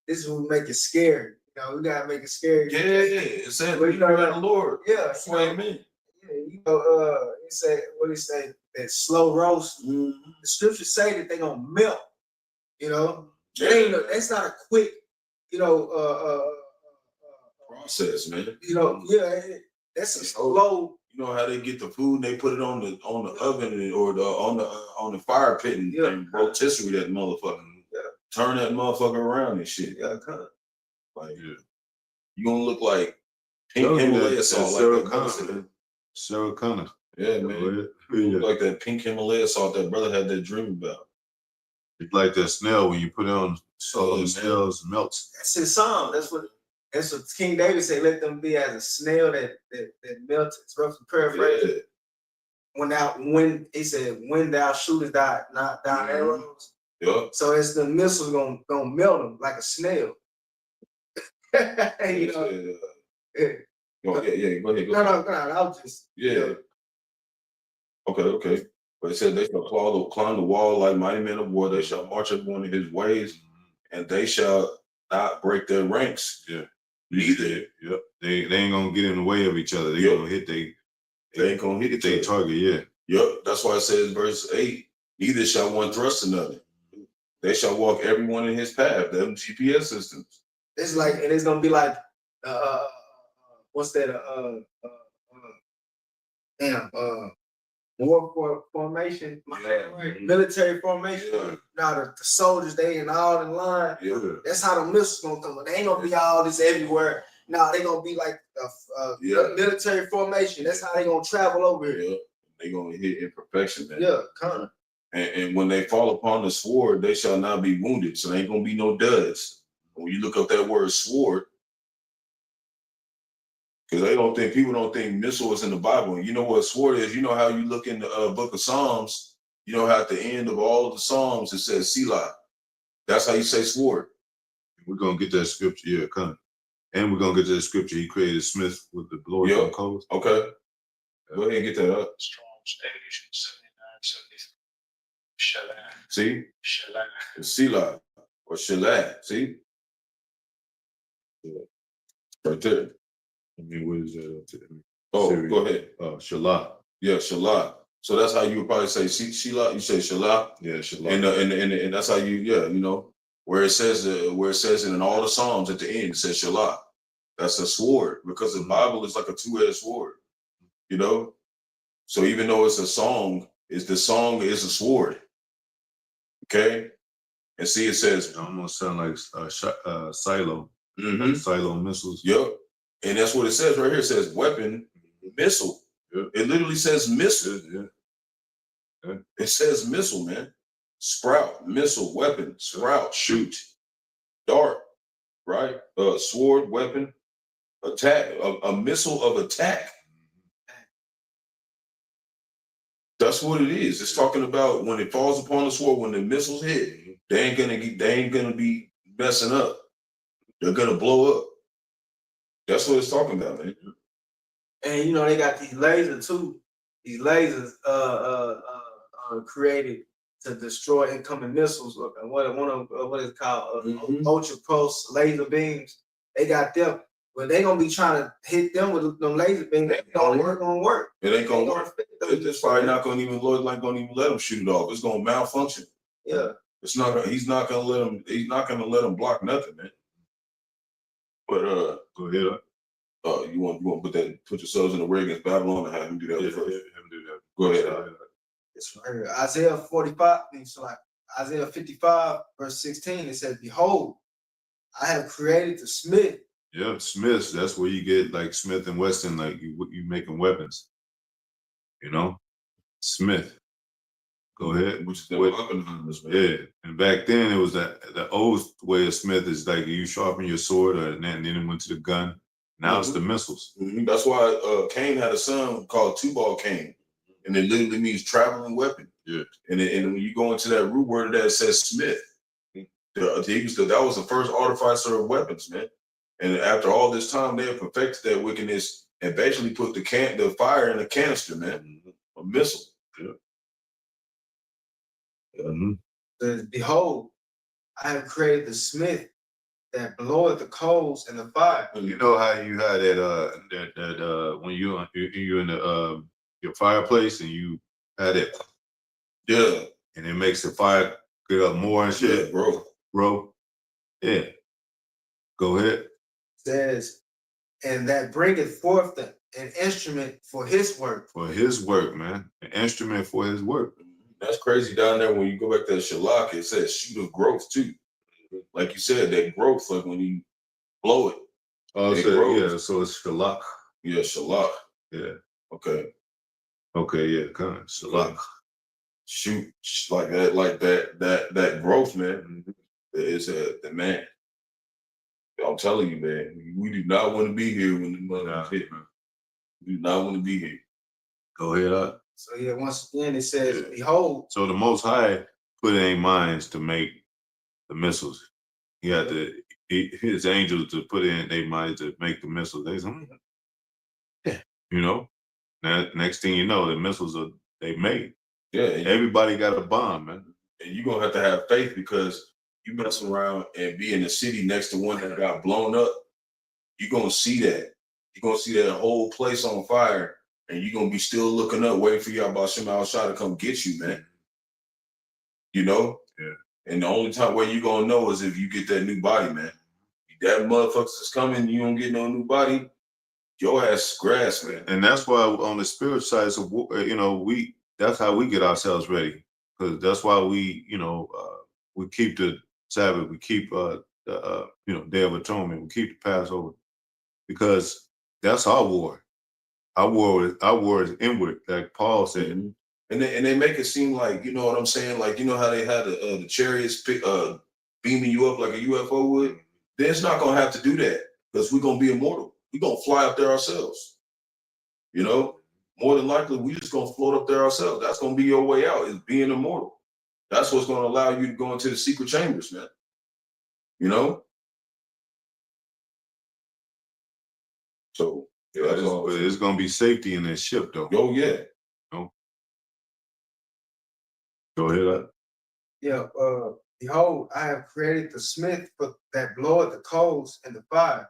is what make it scary. You know, we gotta make it scary. Yeah. It's saying, you know, the Lord. Yeah. That's what I mean. Yeah, you know, it say, what it say, that slow roast. Mm-hmm. The scriptures say that they gonna melt, you know. That's not a quick, you know, process, man. You know, that's a slow. You know how they get the food? They put it on the oven or on the fire pit and rotisserie that motherfucker. Yeah. Turn that motherfucker around and shit. Yeah, kind of. Like you gonna look like pink Himalaya salt, like that. Sarah Connor. Yeah, man. You look like that pink Himalaya salt that brother had that dream about. It's like that snail when you put it on, so the snails melts. That's his song. That's what King David said. Let them be as a snail that melts. It's roughly paraphrased. Yeah. When he said, when thou shootest thy arrows. Yeah. So it's the missiles gonna melt them like a snail. You know. Go ahead. No. I'll just. Yeah. Okay. But it said they shall climb the wall like mighty men of war. They shall march everyone in his ways, and they shall not break their ranks. Yeah. Neither. Yep. They ain't gonna get in the way of each other. They gonna hit they ain't gonna hit their target. Yeah. Yep. That's why it says verse 8. Neither shall one thrust another. They shall walk everyone in his path. Them GPS systems. It's like, and it's gonna be like, what's that? War formation, military formation. Yeah. Now the soldiers, they in all in line. Yeah. That's how the missiles gonna come. They ain't gonna be all this everywhere. Now they gonna be like military formation. That's how they gonna travel over here. Yeah. They gonna hit in perfection, man. Yeah, kind of. And when they fall upon the sword, they shall not be wounded. So there ain't gonna be no duds. When you look up that word sword, Because people don't think missile is in the Bible. And you know what a sword is? You know how you look in the book of Psalms, you know how at the end of all of the Psalms it says Selah. That's how you say sword. We're gonna get that scripture, yeah, come. And we're gonna get to the scripture. He created Smith with the glory Yep. of the coast. Okay. Go ahead and get that up. Strong's 79, 73. See? Shalah. It's Selah or Shalah. See? Yeah. Right there. I mean, what is that? Oh, Syria. go ahead. Shalah. Yeah, Shalah. So that's how you would probably say Shelah. You say Shalah. Yeah, Shalah. And that's how you where it says it in all the Psalms at the end, it says Shalah. That's a sword, because the Bible is like a two-edged sword, you know? So even though it's a song, the song is a sword. Okay? And see, it says, It almost sound like silo. mhm. Silo missiles. Yep. And that's what it says right here. It says weapon, missile. Yep. It literally says missile. Yeah. It says missile, man. Sprout, missile, weapon, sprout, shoot, dart, right? Sword, weapon, attack, a missile of attack. That's what it is. It's talking about when it falls upon the sword, when the missiles hit, they ain't gonna be messing up. They're gonna blow up. That's what it's talking about, man. And you know they got these lasers too. These lasers created to destroy incoming missiles. What is called ultra pulse laser beams. They got them, but they gonna be trying to hit them with them laser beams. They don't work. It ain't gonna work. It's probably not gonna even let them shoot it off. It's gonna malfunction. Yeah. It's not. He's not gonna let them. He's not gonna let them block nothing, man. But Go ahead. you want to put yourselves in the way against Babylon and have him do that first. Have him do that. Go ahead. It's right here. Isaiah 45, Isaiah 55, verse 16, it says, "Behold, I have created the smith." Yeah, Smiths. That's where you get like Smith and Wesson, like you making weapons. You know, Smith. Go ahead. Which is the weapons, man. Yeah, and back then it was the old way of Smith is like you sharpen your sword, and then it went to the gun. Now it's the missiles. Mm-hmm. That's why Cain had a son called Tubal Cain, and it literally means traveling weapon. Yeah, and when you go into that root word that says Smith, that was the first artificer of weapons, man. And after all this time, they have perfected that wickedness and basically put the fire in a canister, man, a missile. Yeah. Says, "Behold, I have created the smith that bloweth the coals and the fire." You know how you had that when you're in the your fireplace and you had it, Yeah, and it makes the fire get up more and shit, bro. Yeah. Go ahead. Says, "And that bringeth forth an instrument for his work." For his work, man. An instrument for his work. that's crazy down there. When you go back to the Shalak, it says shoot of growth too. Like you said, that growth, like when you blow it. Oh, so, so it's Shalak. Yeah, Shalak. Yeah. Okay. Okay, yeah, come on. Shalak. Shoot like that growth, man. Is the man. I'm telling you, man, we do not want to be here when the money hit, man. We do not want to be here. Go ahead. So yeah, once again it says, "Behold." So the Most High put it in minds to make the missiles. He had his angels to put it in their minds to make the missiles. They said, yeah, you know. Now, next thing you know, the missiles they made. Yeah, everybody got a bomb, man. And you're gonna have to have faith, because you mess around and be in the city next to one that got blown up. You're gonna see that. You're gonna see that whole place on fire, and you're gonna be still looking up, waiting for Yahawashi to come get you, man. You know? Yeah. And the only way you're gonna know is if you get that new body, man. That motherfuckers is coming, you don't get no new body, your ass is grass, man. And that's why on the spiritual side, so that's how we get ourselves ready. Because that's why we keep the Sabbath, we keep Day of Atonement, we keep the Passover, because that's our war. Our war is inward, like Paul said. Mm-hmm. And they make it seem like, you know what I'm saying? Like, you know how they had the chariots beaming you up like a UFO would? Then it's not gonna have to do that, because we're gonna be immortal. we gonna fly up there ourselves. You know, more than likely, we just gonna float up there ourselves. That's gonna be your way out, is being immortal. That's what's gonna allow you to go into the secret chambers, man. You know? So yeah, that's all. But it's gonna be safety in that ship, though. Oh yeah. No. Go ahead. Yeah, behold, I have created the smith for that bloweth the coals and the fire,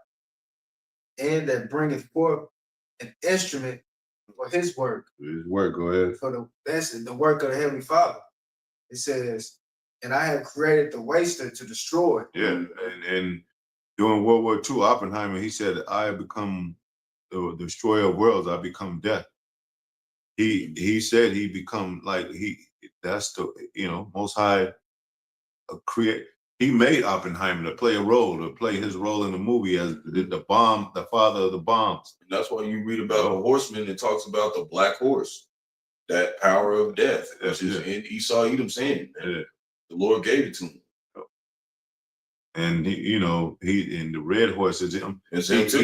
and that bringeth forth an instrument for his work. His work. Go ahead. That's the work of the Heavenly Father. It says, and I have created the waster to destroy. Yeah, and during World War II, Oppenheimer, he said, "I have become the destroyer of worlds. I become death." He said he become like that's the Most High create. He made Oppenheimer to play a role, to play his role in the movie as the father of the bombs. And that's why you read about the horseman. It talks about the black horse, that power of death, which is in Esau Edom's hand. Yeah. The Lord gave it to him. And he and the red horse is him. It's him too.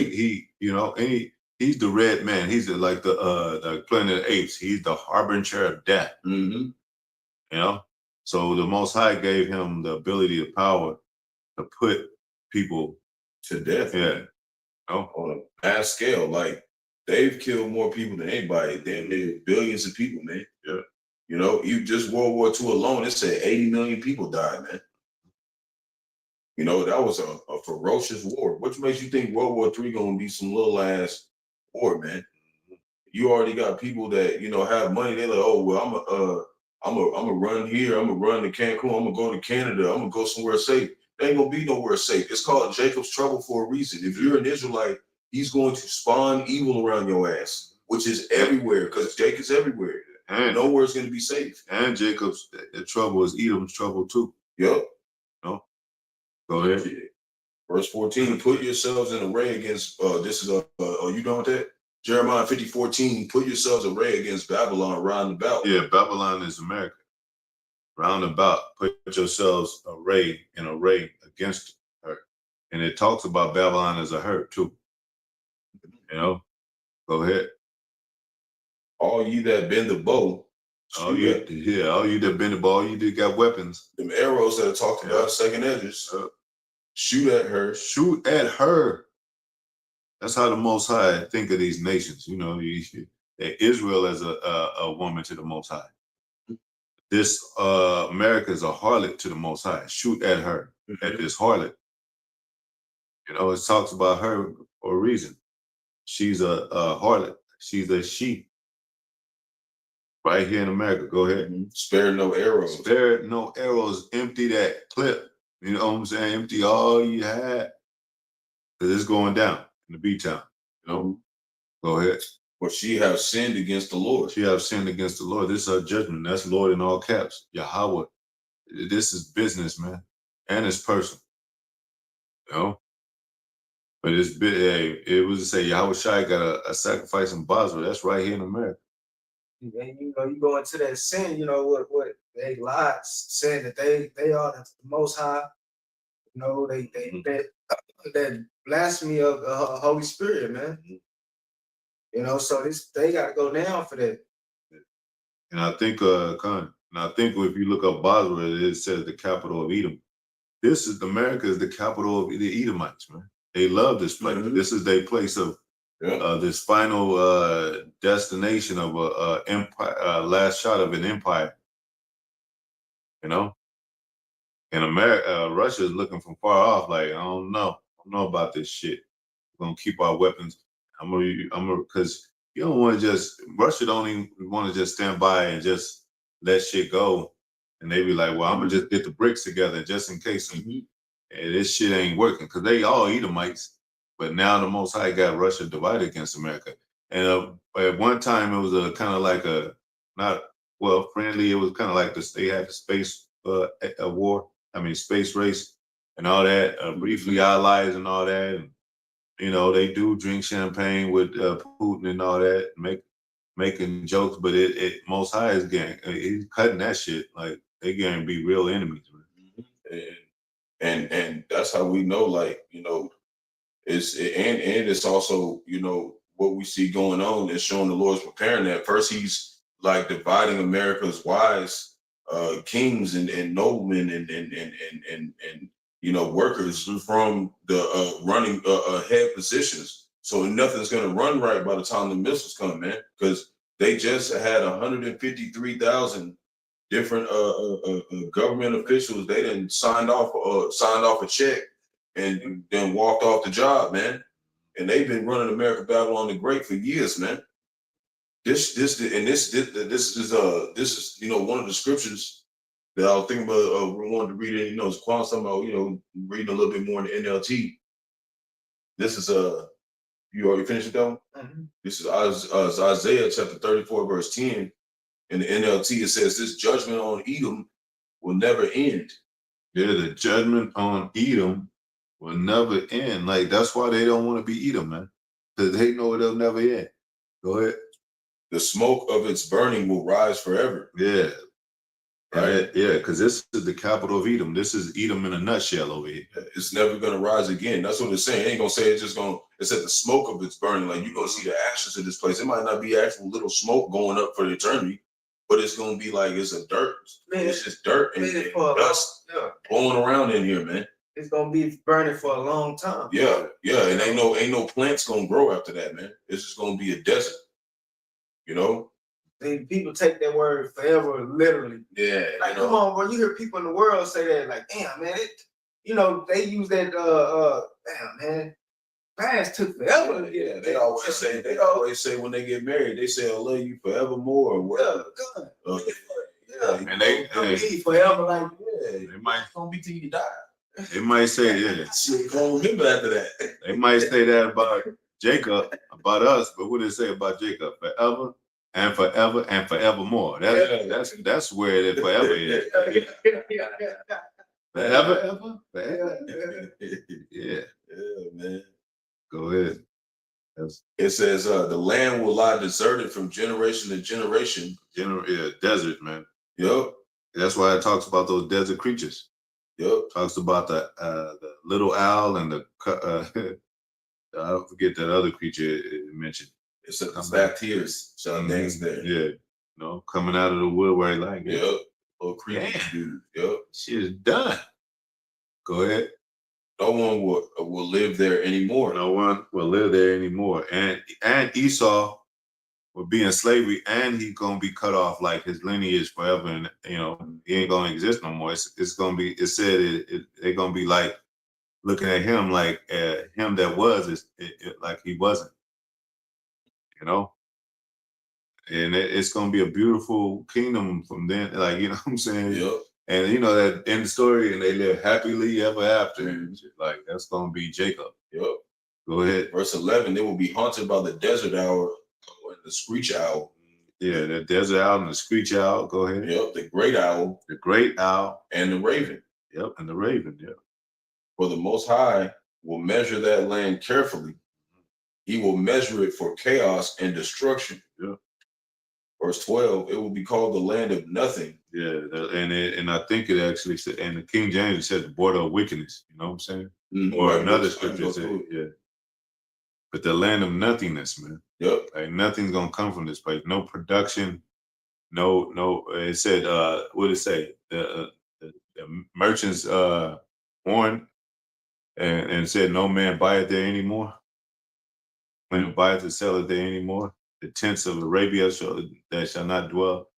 He's the red man. He's like the Planet of the Apes. He's the harbinger of death. Mm-hmm. So the Most High gave him the ability, the power to put people to death. Yeah. On a mass scale. Like, they've killed more people than anybody. They're billions of people, man. Yeah. You just World War II alone, it said 80 million people died, man. That was a ferocious war. What makes you think World War III gonna be some little ass war, man? You already got people that have money. They're like, oh well, I'm gonna run here. I'm gonna run to Cancun. I'm gonna go to Canada. I'm gonna go somewhere safe. There ain't gonna be nowhere safe. It's called Jacob's trouble for a reason. If you're an Israelite, he's going to spawn evil around your ass, which is everywhere, because Jacob's everywhere. And nowhere's gonna be safe. And Jacob's trouble is Edom's trouble too. Yep. Go ahead. Verse 14, put yourselves in array against, are you done with that? Jeremiah 50:14, put yourselves array against Babylon round about. Yeah, Babylon is America. Round about, put yourselves array against her. And it talks about Babylon as a hurt too. Go ahead. All ye that bend the bow. All you that bend the bow, all you that got weapons. Them arrows that are talked about, second edges. Shoot at her. Shoot at her. That's how the Most High think of these nations. Israel as a woman to the Most High. This America is a harlot to the Most High. Shoot at her, at this harlot. It talks about her for a reason. She's a harlot. She's a sheep. Right here in America. Go ahead. Spare no arrows. Spare no arrows. Empty that clip. You know what I'm saying? Empty all you had. Because it's going down in the B-town. Go ahead. For she have sinned against the Lord. She have sinned against the Lord. This is her judgment. That's Lord in all caps. Yahawah. This is business, man. And it's personal. But it's big. It was to say Yahawashi got a sacrifice in Basra. That's right here in America. And you go into that sin, what they lied, saying that they are the Most High. That blasphemy of the Holy Spirit, man. So they got to go down for that. And I think, if you look up Basra, it says the capital of Edom. America is the capital of the Edomites, man. They love this place. Mm-hmm. This is their place of this final destination of a empire, last shot of an empire. And America, Russia is looking from far off, like, I don't know about this shit. We're gonna keep our weapons. Because you don't want to Russia don't even want to just stand by and just let shit go. And they be like, well, I'm gonna just get the bricks together just in case. And this shit ain't working, because they all Edomites. But now the Most High got Russia divided against America. And at one time, it was a kind of like friendly. It was kind of like they had the space war. Space race and all that. Briefly allies and all that. And, they do drink champagne with Putin and all that, making jokes. But it Most High is he's cutting that shit. Like, they gonna be real enemies, man. And that's how we know, It's also, what we see going on is showing the Lord's preparing that. First, he's like dividing America's wise kings and noblemen and workers from the running head positions. So nothing's gonna run right by the time the missiles come, man, because they just had 153,000 different government officials. They didn't signed off a check and then walked off the job, man. And they've been running America Babylon the Great for years, man. This is one of the scriptures that I was thinking about. We wanted to read it. It's Quan talking about reading a little bit more in the NLT. This is you already finished it though. Mm-hmm. This is Isaiah chapter 34 verse 10. In the NLT, it says, "This judgment on Edom will never end." Yeah, the judgment on Edom will never end. Like, that's why they don't want to be Edom, man. Because they know it'll never end. Go ahead. The smoke of its burning will rise forever. Yeah. Right? Yeah, because this is the capital of Edom. This is Edom in a nutshell over here. It's never going to rise again. That's what it's saying. It ain't going to say it's at the smoke of its burning. Like, you're going to see the ashes of this place. It might not be actual little smoke going up for eternity, but it's going to be like it's a dirt. Man, it's just dirt and dust blowing around in here, man. It's going to be burning for a long time. Yeah. And ain't no plants going to grow after that, man. It's just going to be a desert. People take that word forever literally. Yeah. Like, come on, bro. You hear people in the world say that, like, damn, man, they use that, damn, man, past took forever. Yeah, they always say when they get married, they say, "I love you forevermore." Or whatever. And they forever, like, they might gonna be till you die. They might say, yeah. Shit, gonna remember after that. They might say that about Jacob, about us, but what do they say about Jacob? Forever and forever and forevermore. That's where it forever is. Forever. Yeah. Yeah, man. Go ahead. It says the land will lie deserted from generation to generation. Desert, man. Yep. That's why it talks about those desert creatures. Yep. Talks about the little owl and the I forget that other creature it mentioned. It's the back tears. So things there. Yeah. Coming out of the wood where he like. Yep. Little creepy dude. Yep. She is done. Go ahead. No one will live there anymore. No one will live there anymore. And Esau will be in slavery, and he's gonna be cut off, like his lineage forever, and he ain't gonna exist no more. It's gonna be. It said they're gonna be like looking at him like him that was like he wasn't. And it's gonna be a beautiful kingdom from then. Like, what I'm saying. Yep. And that in the story, and they live happily ever after. And like, that's gonna be Jacob. Yep. Go ahead. Verse 11, they will be haunted by the desert owl and the screech owl. Yeah, the desert owl and the screech owl. Go ahead. Yep, the great owl. The great owl. And the raven. Yep, and the raven, yeah. For the Most High will measure that land carefully. He will measure it for chaos and destruction. Yeah. Verse 12, it will be called the land of nothing. Yeah, and I think it actually said, and the King James said the border of wickedness. You know what I'm saying? Mm-hmm. Or another scripture said, yeah. But the land of nothingness, man. Yep. Like, nothing's gonna come from this place. No production. No. It said, what did it say? The merchants warned and said, no man buy it there anymore. When buy it to sell it there anymore. The tents of Arabia shall not dwell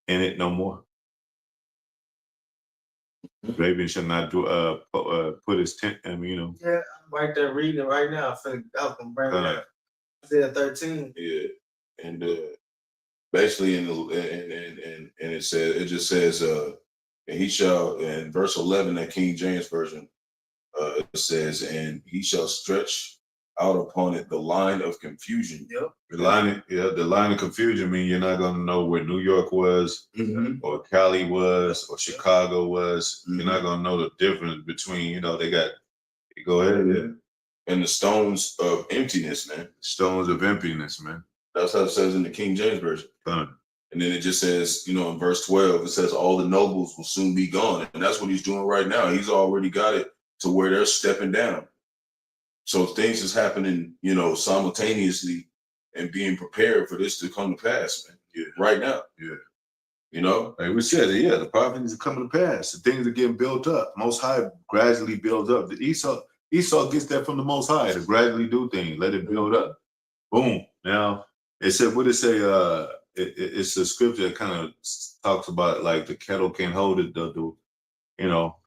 in it no more. Arabian shall not put his tent. Yeah, I'm right there reading it right now. I was gonna bring it up. Isaiah 13. Yeah, and basically and it just says and he shall, in verse 11, that King James version, it says, and he shall stretch out upon it the line of confusion. Yep. The line of confusion means you're not gonna know where New York was, or Cali was, or Chicago was. You're not gonna know the difference between, they got. Go ahead, yeah. And the stones of emptiness, man. Stones of emptiness, man. That's how it says in the King James version. Fun. And then it just says, in verse 12, it says all the nobles will soon be gone, and that's what he's doing right now. He's already got it to where they're stepping down. So things is happening, simultaneously and being prepared for this to come to pass, man. Yeah. Right now. Yeah. Like we said, the prophecies are coming to pass. The things are getting built up. Most High gradually builds up. The Esau gets that from the Most High to gradually do things, let it build up. Boom. Now, it said, what it say? It's a scripture that kind of talks about like the kettle can't hold it,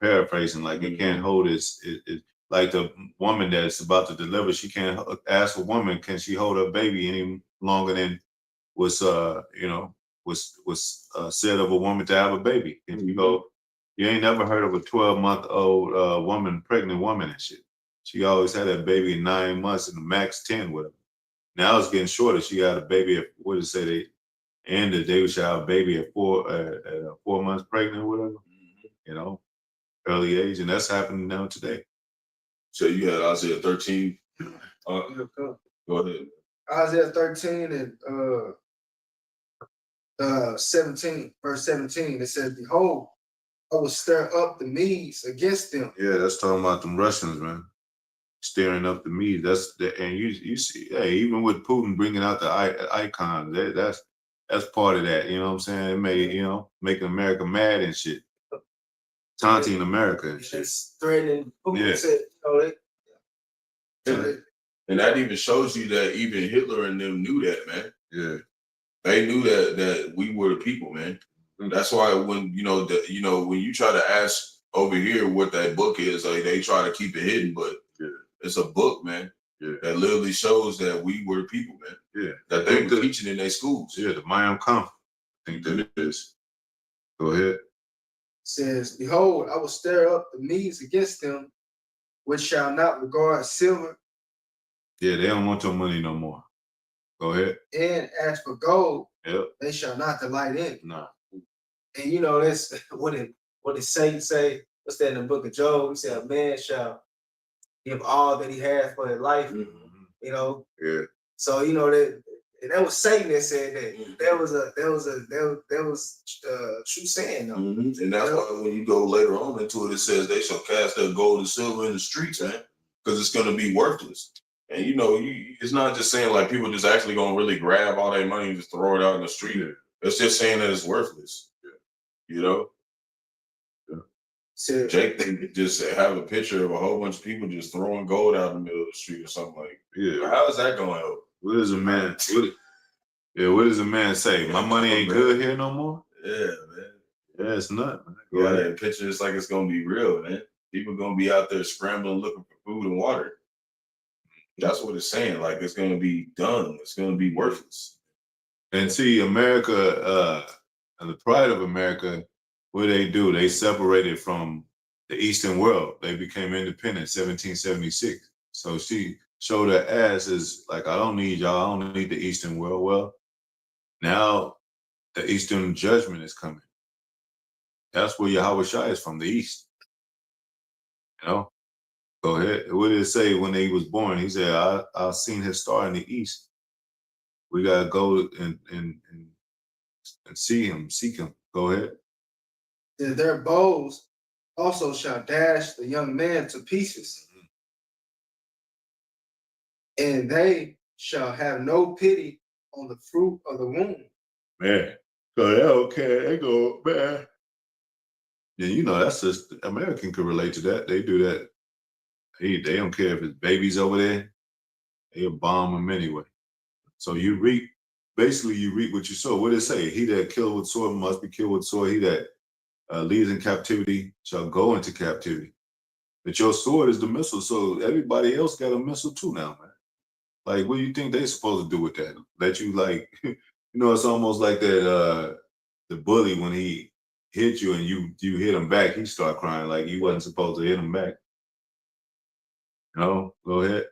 paraphrasing, like it can't hold it, like the woman that's about to deliver, she can't ask a woman, can she hold her baby any longer than was said of a woman to have a baby. And you ain't never heard of a 12-month-old pregnant woman and shit. She always had that baby in 9 months and the max 10, whatever. Now it's getting shorter. She got a baby at, what did it say, they ended, they should have a baby at 4 months pregnant or whatever, early age, and that's happening now today. So you had Isaiah 13. Go ahead. Isaiah 13 and 17, verse 17, it says, behold, I will stir up the Medes against them. Yeah, that's talking about them Russians, man. Stirring up the Medes. And you see, hey, even with Putin bringing out the icons, that's part of that. You know what I'm saying? It made, making America mad and shit. Taunting America and shit. It's threatening. Yeah. And that even shows you that even Hitler and them knew that, man. Yeah. They knew that we were the people, man. And that's why when when you try to ask over here what that book is, like they try to keep it hidden, but it's a book, man. Yeah. That literally shows that we were the people, man. Yeah. That they were teaching in their schools. Yeah, the Mayim Kampf. I think that it is. Go ahead. It says, behold, I will stir up the Medes against them, which shall not regard silver. Yeah, they don't want your money no more. Go ahead. And as for gold, they shall not delight in it. No. And that's what did Satan say? What's that in the book of Job? He said, a man shall give all that he has for his life. Yeah. So that was Satan that said that. That was true saying though. And that's why when you go later on into it, it says they shall cast their gold and silver in the streets, man, because it's going to be worthless. And it's not just saying like people just actually going to really grab all their money and just throw it out in the street. It's just saying that it's worthless. So Jake could just have a picture of a whole bunch of people just throwing gold out in the middle of the street or something like. Yeah. How is that going to help? What does a man? What does a man say? My money ain't good here no more. Yeah, man. Yeah, it's not. Go ahead and picture it's like it's gonna be real, man. People gonna be out there scrambling, looking for food and water. That's what it's saying. Like it's gonna be done. It's gonna be worthless. And see, America, and the pride of America, what they do, they separated from the Eastern world. They became independent in 1776. So she showed her ass as like, I don't need y'all. I don't need the Eastern world. Well, now the Eastern judgment is coming. That's where Yahawashi is from, the East. Go ahead. What did it say when he was born? He said, I seen his star in the East. We got to go and see him, seek him. Go ahead. Their bows also shall dash the young man to pieces. And they shall have no pity on the fruit of the womb. Man, so they don't care. They go, man. Yeah, that's just, American could relate to that. They do that. They don't care if it's babies over there. They'll bomb them anyway. So you reap what you sow. What did it say? He that killed with sword must be killed with sword. He that leads in captivity shall go into captivity. But your sword is the missile, so everybody else got a missile too now, man. Like, what do you think they supposed to do with that? Let you it's almost like that the bully when he hit you and you hit him back, he start crying like you wasn't supposed to hit him back. Go ahead.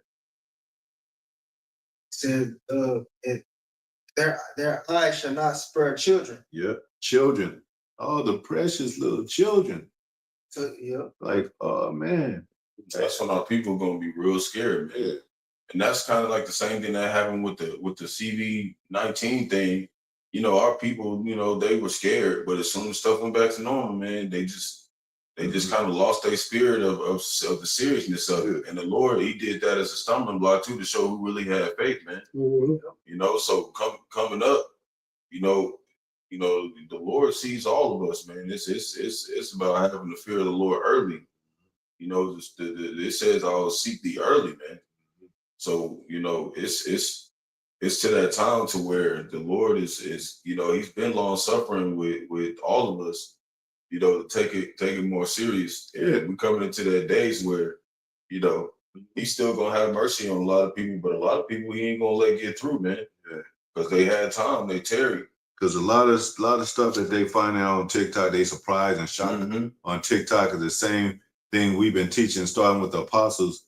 Said their eyes shall not spare children. Yeah, children. Oh, the precious little children. So like, oh man. That's when our people gonna be real scared, man. Yeah. And that's kind of like the same thing that happened with the CV-19 thing. Our people, they were scared, but as soon as stuff went back to normal, man, they just They just kind of lost their spirit of the seriousness of it. And the Lord, he did that as a stumbling block too, to show who really had faith, man. Mhm. You know, so coming up, you know, the Lord sees all of us, man. It's about having the fear of the Lord early. You know, it says I'll seek thee early, man. So, you know, it's to that time to where the Lord is, you know, he's been long suffering with all of us, you know, to take it more serious. And we coming into that days where, you know, he's still gonna have mercy on a lot of people, but a lot of people he ain't gonna let get through, man. Because they had time, they tarried. Because a lot of stuff that they find out on TikTok, they surprised and shocked on TikTok is the same thing we've been teaching, starting with the apostles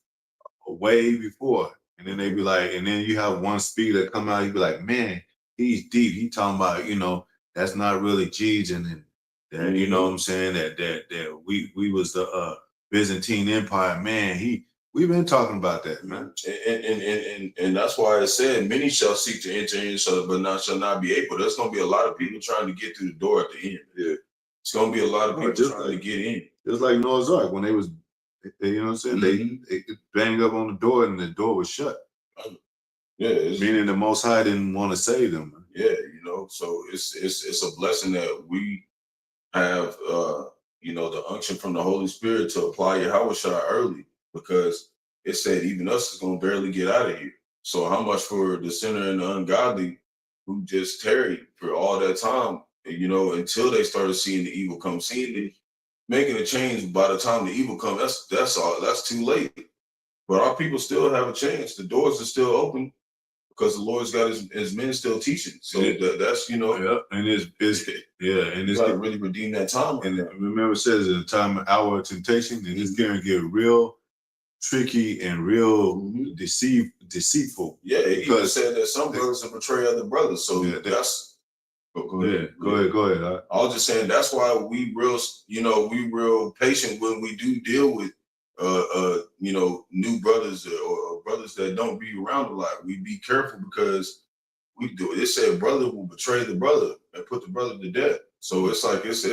way before. And then they be like, and then you have one speaker that come out, he be like, man, he's deep. He talking about, you know, that's not really Jesus, and that, you know what I'm saying, that we was the Byzantine Empire, man. We've been talking about that, man. And that's why it said many shall seek to enter in, but shall not be able. There's gonna be a lot of people trying to get through the door at the end. Yeah. It's gonna be a lot of people trying to get in. Just like Noah's Ark, when they was, you know what I'm saying? They banged up on the door and the door was shut. Yeah. Meaning the Most High didn't want to save them. Man. Yeah, you know, so it's a blessing that we have you know, the unction from the Holy Spirit to apply Yahawashi early, because it said even us is gonna barely get out of here. So how much for the sinner and the ungodly who just tarried for all that time, you know, until they started seeing the evil come, making a change by the time the evil come, that's too late. But our people still have a chance. The doors are still open because the Lord's got his men still teaching. So that's, you know, and it's got to really redeem that time. And remember, it says at the time of hour of temptation, and it's going to get real tricky and real deceitful. Yeah, it even said that some brothers will betray other brothers. So that's. Go ahead. I was just saying that's why we real patient when we do deal with you know, new brothers or brothers that don't be around a lot. We be careful because we do it. It said brother will betray the brother and put the brother to death. So it's like it's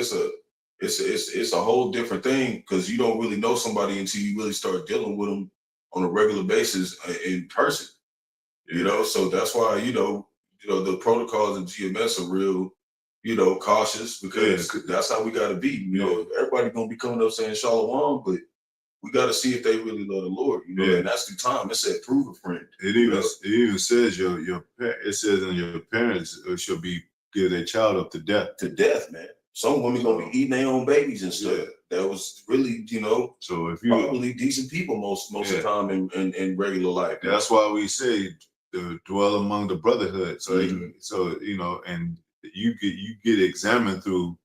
a whole different thing, because you don't really know somebody until you really start dealing with them on a regular basis in person. You know, so that's why you know the protocols of GMS are real, you know, cautious, because that's how we got to be. You know, everybody gonna be coming up saying Shalom, but we got to see if they really love the Lord, you know, and that's the time. It said, prove a friend. It even says it says in your parents shall give their child up to death. To death, man. Some women gonna be eating their own babies and stuff. That was really, you know, so if you probably decent people most of the time in regular life. That's why we say to dwell among the brotherhood. So so you know, and you get examined through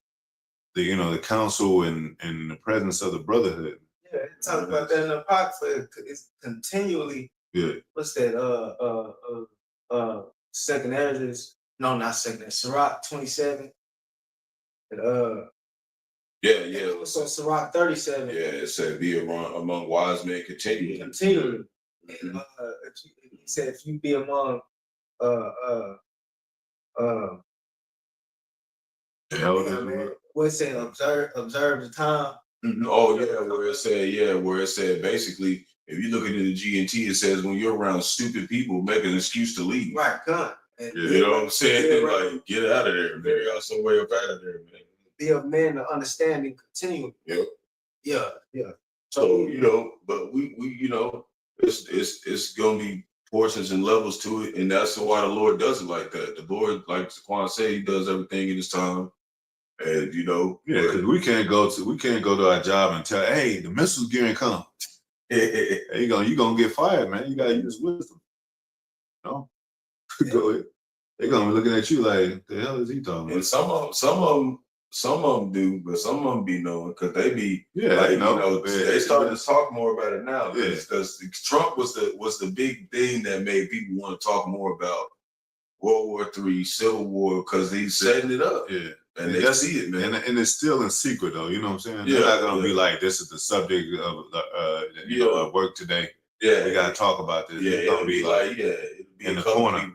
the counsel and the presence of the brotherhood. Yeah, it talks about that in the Apocrypha. It's continually. What's that? Second Ezra. No, not second Ezra. Sirach 27. And So Sirach 37. Yeah, it said be among wise men continually. Continually. And, it said if you be among what's it? Observe the time. Oh yeah, where it said basically, if you look into the G&T, it says when you're around stupid people, make an excuse to leave. Right, come. You know what I'm saying? Like, get out of there, man. Y'all some way up out of there, man. Be a man of understanding continually. Yeah. So you know, but we you know, it's gonna be portions and levels to it, and that's why the Lord does it like that. The Lord, like Zaquan said, he does everything in his time. And you know, because we can't go to our job and tell, hey, the missile's getting come. Hey, you gonna get fired, man. You gotta use wisdom. No, go ahead. They're gonna be looking at you like, the hell is he talking about? And some of them do, but some of them be knowing, because they be they starting to talk more about it now. Because Trump was the big thing that made people want to talk more about World War III, Civil War, because he's setting it up. And they see it, man. And it's still in secret, though. You know what I'm saying? They're not going to be like, this is the subject of work today. We got to talk about this. It'll be like, it'll be in the corner.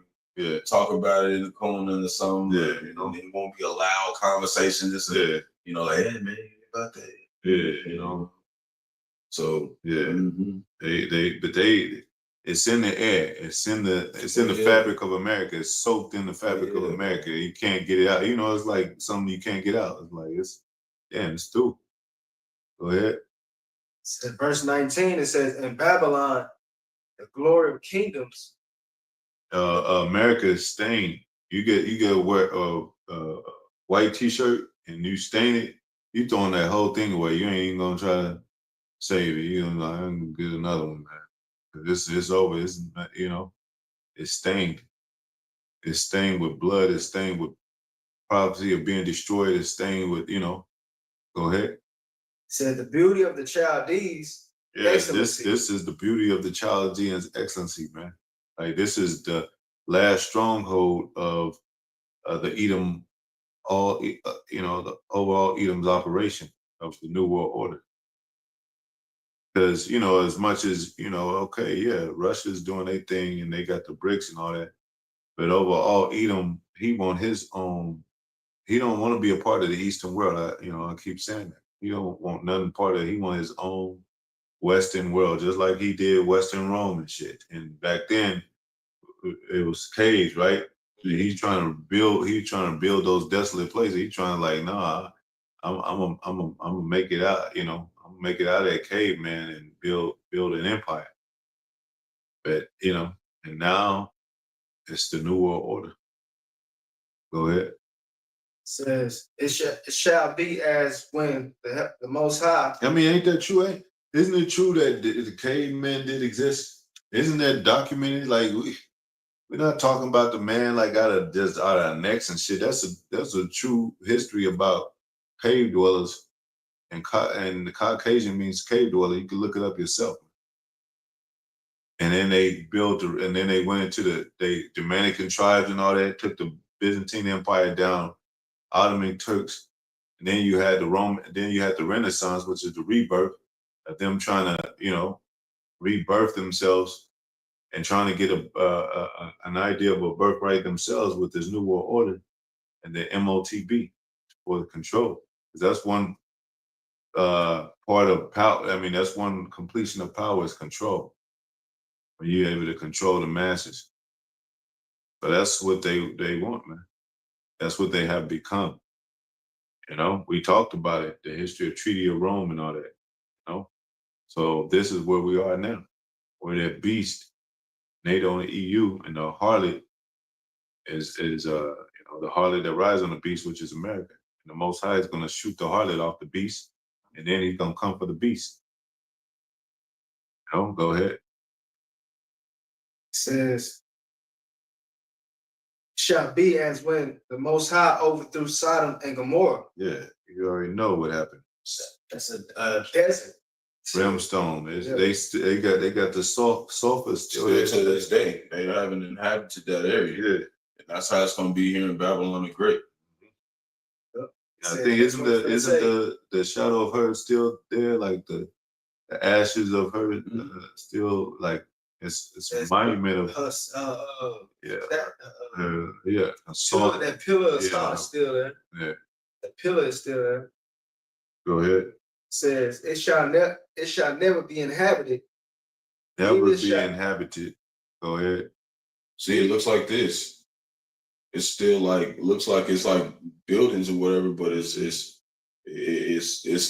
Talk about it in the corner or something. You know, it won't be a loud conversation. Just you know, like, hey, man, about that. Yeah, you know. So Yeah, mhm. it's in the air. It's in the Yeah. fabric of America. It's soaked in the fabric of Yeah. America. You can't get it out. You know, it's like something you can't get out. It's like it's through. Go ahead. In verse 19, it says, in Babylon, the glory of kingdoms. America is stained. You get a wear white T-shirt and you stain it. You throwing that whole thing away. You ain't even gonna try to save it. You know, I'm gonna get another one, man. It's over. It's it's stained. It's stained with blood. It's stained with prophecy of being destroyed. It's stained with Go ahead. Said the beauty of the Chaldees. Yes, excellency. this is the beauty of the Chaldeans' excellency, man. Like this is the last stronghold of the Edom, the overall Edom's operation of the New World Order. Because as much as okay, yeah, Russia's doing their thing and they got the BRICS and all that, but overall, Edom, he want his own. He don't want to be a part of the Eastern world. I keep saying that. He don't want nothing part of it. He want his own Western world, just like he did Western Rome and shit. And back then, it was caves, right? He's trying to build. He's trying to build those desolate places. He's trying to like, nah, I'm gonna make it out. I'm gonna make it out of that cave, man, and build an empire. But and now it's the New World Order. Go ahead. Says it shall be as when the Most High. I mean, ain't that true? Isn't it true that the cavemen did exist? Isn't that documented? Like we're not talking about the man like out of our necks and shit. That's a true history about cave dwellers, and the Caucasian means cave dweller. You can look it up yourself. And then they and then they went into the Germanic tribes and all that. Took the Byzantine Empire down, Ottoman Turks, and then you had the Renaissance, which is the rebirth of them trying to rebirth themselves and trying to get an idea of a birthright themselves with this New World Order and the MOTB for the control. Because that's one part of power. I mean, that's one completion of power is control. When you're able to control the masses. But that's what they want, man. That's what they have become. We talked about it, the history of Treaty of Rome and all that. So this is where we are now, where that beast, NATO and EU, and the harlot is the harlot that rides on the beast, which is America. And the Most High is going to shoot the harlot off the beast, and then he's going to come for the beast. Go ahead. Says shall be as when the Most High overthrew Sodom and Gomorrah. Yeah, you already know what happened. That's a desert. Brimstone. They got the sulfur Still to this day, they haven't inhabited that area. Yeah. And that's how it's gonna be here in Babylon the Great. I think isn't the shadow of her still there, like the ashes of her still like it's a monument of that pillar of salt is still there. Yeah. The pillar is still there. Go ahead. Says it shall never be inhabited. Never be inhabited. Go ahead. See, it looks like this. It's still looks like it's like buildings or whatever, but it's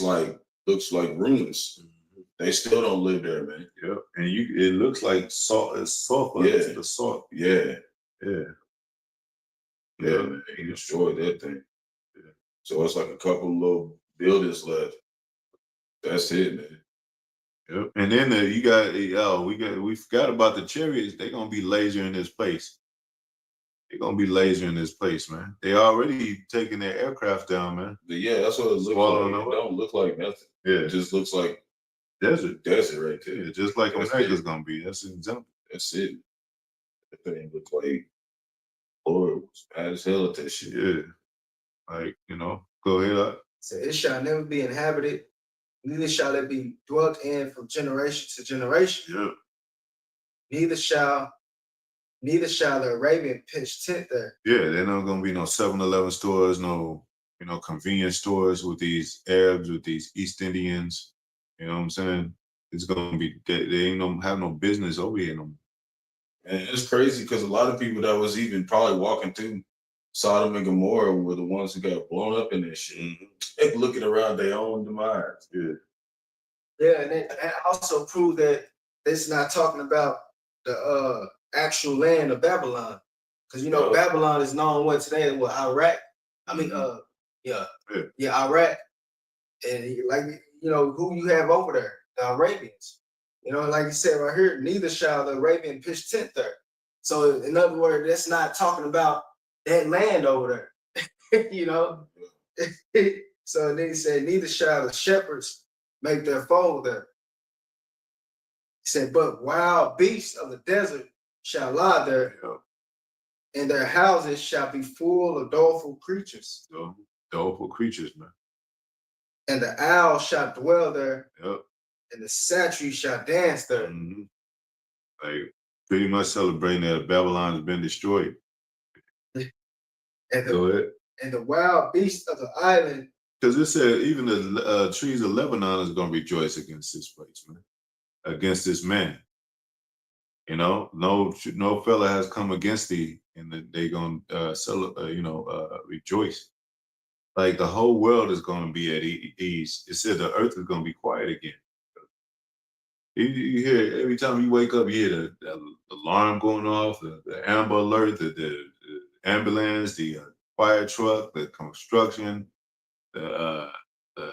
like looks like ruins. They still don't live there, man. Yep. And it looks like salt. It's sulfur. Yeah. It's the salt. Yeah. Yeah. Yeah, man. He destroyed that thing. Yeah. So it's like a couple little buildings left. That's it, man. Yep. And then we forgot about the chariots. They're gonna be laser in this place. They're gonna be laser in this place, man. They already taking their aircraft down, man. But yeah, that's what it looks like. It don't look like nothing. Yeah. It just looks like desert right there. Yeah, just like America's gonna be. That's an example. That's it. That thing look like Lord was bad as hell at that shit. Yeah. Like, go ahead. So it shall never be inhabited, neither shall it be dwelt in from generation to generation. Yeah. Neither shall the Arabian pitch tent there. Yeah, there not gonna be no 7-Eleven stores, no, convenience stores with these Arabs, with these East Indians. You know what I'm saying? It's gonna be they ain't have no business over here no more. And it's crazy because a lot of people that was even probably walking through Sodom and Gomorrah were the ones who got blown up in this shit. Mm-hmm. Looking around their own demise. Yeah. Yeah, and it also proved that it's not talking about the actual land of Babylon. Because Babylon is known today, Iraq. I mean, Iraq. And who you have over there? The Arabians. Like you said right here, neither shall the Arabian pitch tent there. So in other words, that's not talking about that land over there. So then he said, neither shall the shepherds make their fold there. He said, but wild beasts of the desert shall lie there, and their houses shall be full of doleful creatures. Doleful creatures, man. And the owl shall dwell there, Yep. And the satyr shall dance there. Mm-hmm. Like pretty much celebrating that Babylon has been destroyed. And Go ahead. And the wild beasts of the island. Because it said even the trees of Lebanon is going to rejoice against this place, man. Against this man. No fella has come against thee, and they going to rejoice. Like the whole world is going to be at ease. It said the earth is going to be quiet again. You hear every time you wake up, you hear the alarm going off, the amber alert, the ambulance, the fire truck, the construction, the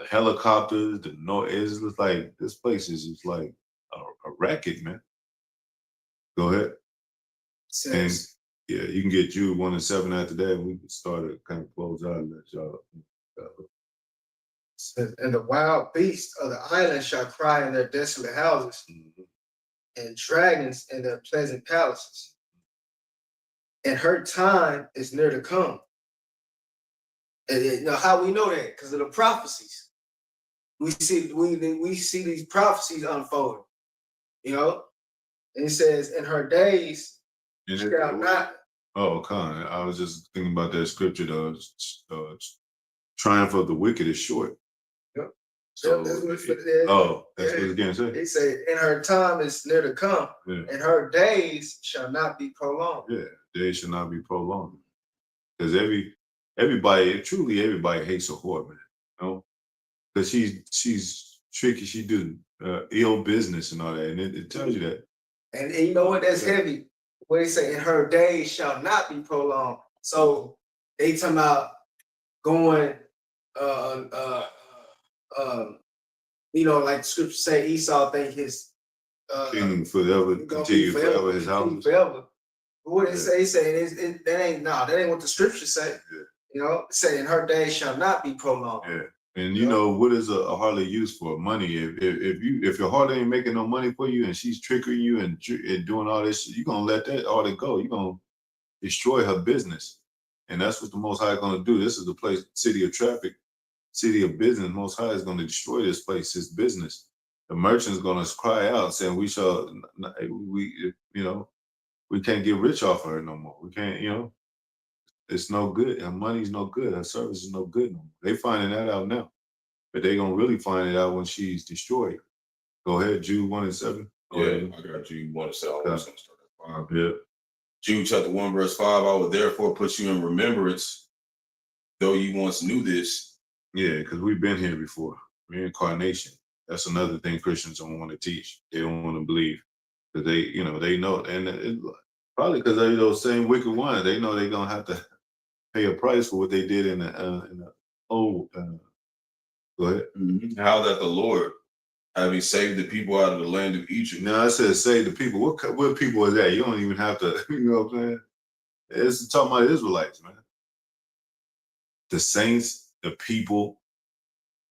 helicopters, the noise. It's like this place is just like a racket, man. Go ahead. And yeah, you can get Jude 1 and 7 after that, and we can start to kind of close out and let y'all. And the wild beasts of the island shall cry in their desolate houses, and dragons in their pleasant palaces. And her time is near to come. And how we know that? Because of the prophecies. We see these prophecies unfolding. And it says, in her days shall not. Oh, Con, I was just thinking about that scripture, though. Triumph of the wicked is short. Yep. So, that's what that's what it's again say. He said, in her time is near to come, and her days shall not be prolonged. Yeah, days shall not be prolonged. Because everybody hates a whore, man. Because she's tricky, she do ill business and all that, and it tells you that. And you know what? That's heavy. What they say, in her days shall not be prolonged. So they talking about going, like the scripture say, Esau think his kingdom forever, continue forever, his house. Forever. But what they say, that ain't what the scripture say. Yeah. Say in her days shall not be prolonged. Yeah. And what is a harlot used for? Money. If your harlot ain't making no money for you and she's tricking you and doing all this, you're gonna let that harlot go. You're gonna destroy her business. And that's what the Most High is gonna do. This is the place, city of traffic, city of business. Most High is gonna destroy this place, his business. The merchant's gonna cry out saying, we can't get rich off of her no more. We can't, it's no good. Her money's no good. Her service is no good no more. They finding that out now. But they gonna really find it out when she's destroyed. Go ahead, Jude 1 and 7. I got Jude 1 and 7. I was gonna start at 5. Yeah. Jude chapter 1, verse 5, I will therefore put you in remembrance, though you once knew this. Yeah, because we've been here before. Reincarnation. That's another thing Christians don't want to teach. They don't want to believe. Because they know. And probably because they're those same wicked ones. They know they're gonna have to pay a price for what they did in the old. Go ahead. Mm-hmm. How that the Lord, having saved the people out of the land of Egypt. No, I said save the people. What people is that? You don't even have to. You know what I'm saying? It's talking about Israelites, man. The saints, the people,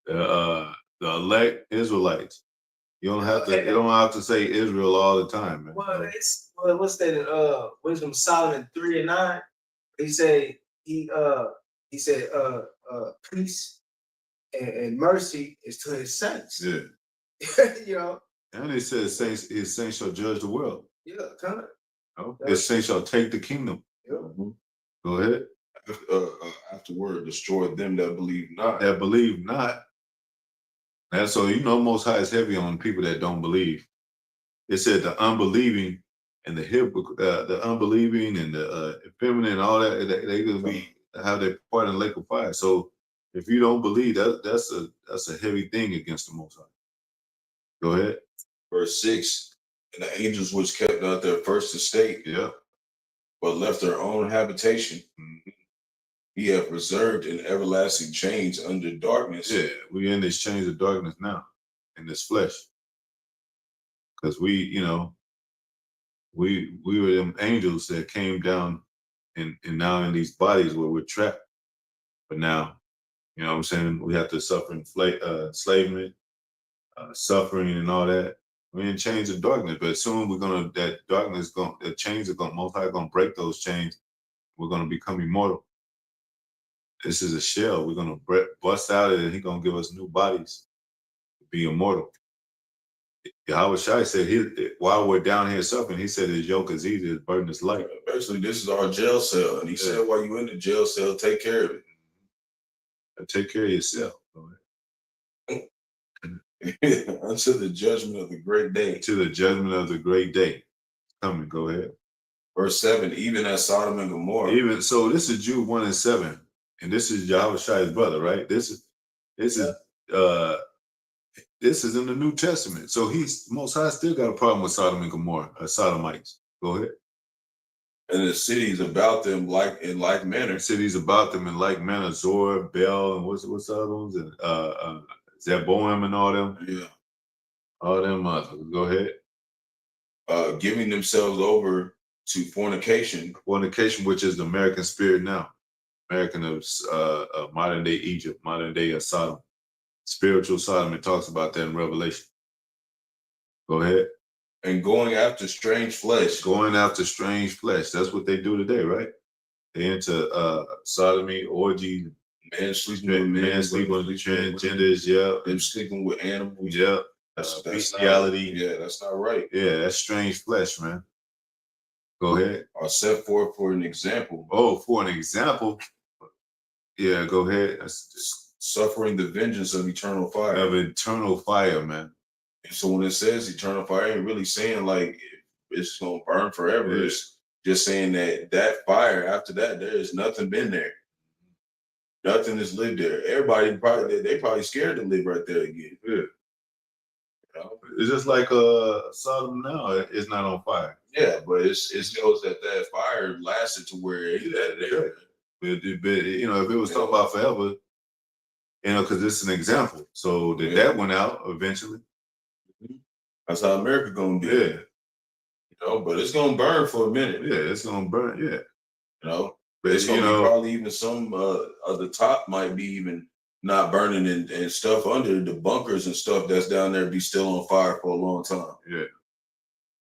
the elect Israelites. You don't have to. You don't have to say Israel all the time, man. Well, what's that? Wisdom Solomon 3 and 9. He said peace and mercy is to his saints. Yeah. And it says his saints shall judge the world. Yeah, kind of. His saints shall take the kingdom. Yeah. Go ahead. afterward destroy them that believe not. That believe not. And so, Most High is heavy on people that don't believe. It said the unbelieving and the unbelieving and the effeminate and all that, they gonna be have their part in the lake of fire. So if you don't believe, that's a heavy thing against the Most High. Go ahead. Verse 6, and the angels which kept not their first estate, Yeah. but left their own habitation, he hath reserved in everlasting chains under darkness. Yeah, we in this chains of darkness now, in this flesh. Because we were them angels that came down and now in these bodies where we're trapped. But now, what I'm saying, we have to suffer enslavement, suffering and all that. We're in chains of darkness, but soon the chains are going, Most High gonna break those chains. We're gonna become immortal. This is a shell. We're gonna bust out of it, and He's gonna give us new bodies to be immortal. Yahawashi said, while we're down here suffering, He said His yoke is easy, His burden is light. Basically, this is our jail cell, and He said, while you in the jail cell, take care of it. Take care of yourself. Unto the judgment of the great day. To the judgment of the great day. Come and go ahead. Verse 7, even as Sodom and Gomorrah. So this is Jude 1 and 7. And this is Yahawashi's brother, right? This is in the New Testament. So Most High still got a problem with Sodom and Gomorrah, Sodomites. Go ahead. And the cities about them in like manner. Cities about them in like manner, Zor, Bel, and what's the other ones? And Zeboim and all them. Yeah. All them go ahead. Giving themselves over to fornication. Fornication, which is the American spirit now. American of modern day Egypt, modern day Sodom. Spiritual Sodom, it talks about that in Revelation. Go ahead. And going after strange flesh. Going after strange flesh. That's what they do today, right? They into sodomy, orgy, men sleeping with transgenders, yeah. Them sleeping with animals. Yeah. That's bestiality. That's not right. Yeah, that's strange flesh, man. Go ahead. Are set forth for an example. Oh, for an example. Yeah, go ahead. That's just suffering the vengeance of eternal fire. Of eternal fire, man. And so when it says eternal fire, it ain't really saying like it's gonna burn forever. Yeah. It's just saying that fire, after that, there is nothing been there. Nothing has lived there. Everybody they probably scared to live right there again. Yeah. It's just like Sodom now. It's not on fire. Yeah, but it shows that fire lasted to where it there. But if it was talking about forever, because it's an example. So that went out eventually. That's how America gonna be. Yeah. But it's gonna burn for a minute. Yeah, it's gonna burn. Yeah. But it's gonna be probably even some of the top might be even not burning and stuff under the bunkers and stuff that's down there be still on fire for a long time. Yeah.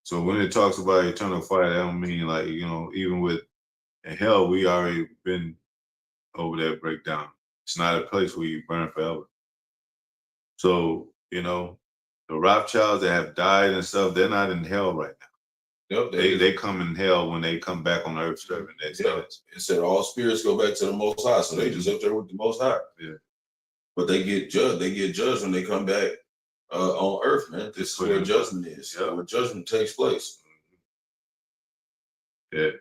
So when it talks about eternal fire, that don't mean like, even with in hell, we already been over that breakdown. It's not a place where you burn forever. So, the Rawchaa that have died and stuff, they're not in hell right now. Yep, they come in hell when they come back on earth serving. It said all spirits go back to the Most High, so they just up there with the Most High. Yeah. But they get judged. They get judged when they come back on earth, man. This is where judgment is. Yeah. Where judgment takes place. Yeah.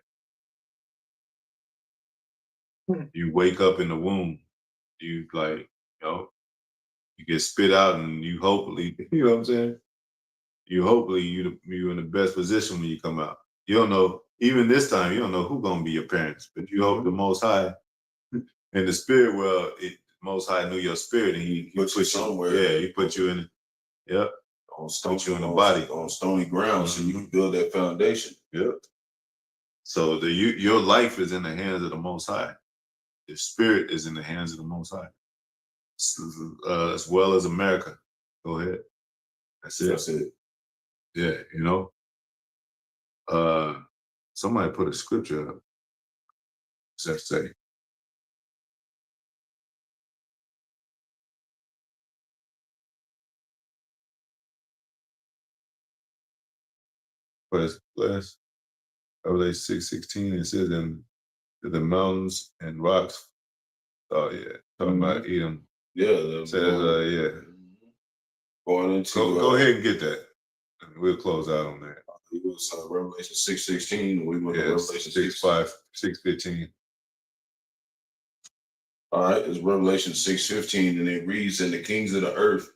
You wake up in the womb. You you get spit out, and you hopefully, you know what I'm saying? You're in the best position when you come out. You don't know, even this time, you don't know who's gonna be your parents, but you hope the Most High in the spirit world, Most High knew your spirit, and he put you somewhere. Yeah, he put you in. Yep. Put you in the body on stony ground, so you can build that foundation. Yep. So your life is in the hands of the Most High. Your spirit is in the hands of the Most High, as well as America. Go ahead. That's it. Yeah, somebody put a scripture up. What's that say? Bless. Revelation 6:16, it says, and the mountains and rocks Oh yeah, talking about Edom. Yeah, Says yeah. Going into Go ahead and get that. We'll close out on that. It was Revelation 6:16. We went to Yeah, Revelation 6:15. All right, it's Revelation 6:15, and it reads, "And the kings of the earth,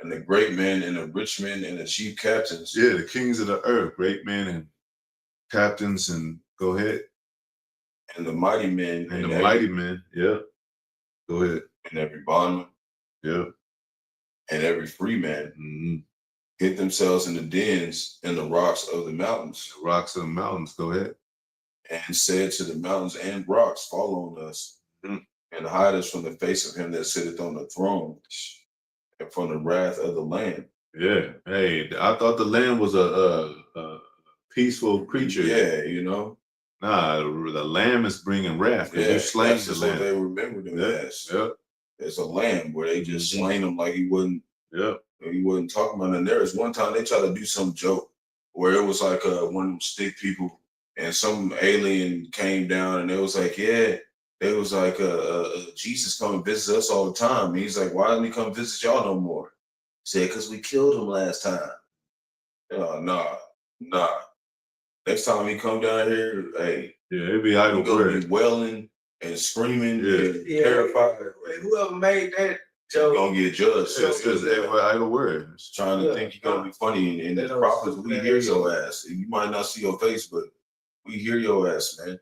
and the great men, and the rich men, and the chief captains." Yeah, the kings of the earth, great men and captains, and go ahead. And the mighty men, And the mighty men, yeah. Go ahead. and every bondman, Yeah. and every free man, hid themselves in the dens and the rocks of the mountains, The rocks of the mountains, go ahead. and said to the mountains and rocks, "Fall on us, and hide us from the face of him that sitteth on the throne, and from the wrath of the Lamb." Yeah. Hey, I thought the lamb was a peaceful creature. Yeah, you know. Nah, the lamb is bringing wrath because you slain that's the just what lamb. they remembered him as. Yeah. As a lamb, where they just slain him like he wasn't. Yeah. He wasn't talking about it. And there was one time they tried to do some joke where it was like one of them stick people, and some alien came down, and it was like, yeah, they was like, Jesus come and visit us all the time. And he's like, why doesn't he come visit y'all no more? He said, because we killed him last time. Nah. Next time he come down here, hey, Yeah, it'd be idle gonna be wailing and screaming and Yeah. terrified. Whoever made that You're joke, gonna get judged. It's because they were idle words. Trying to think you're gonna be funny, and the prophets, we hear your ass. You might not see your face, but we hear your ass, man.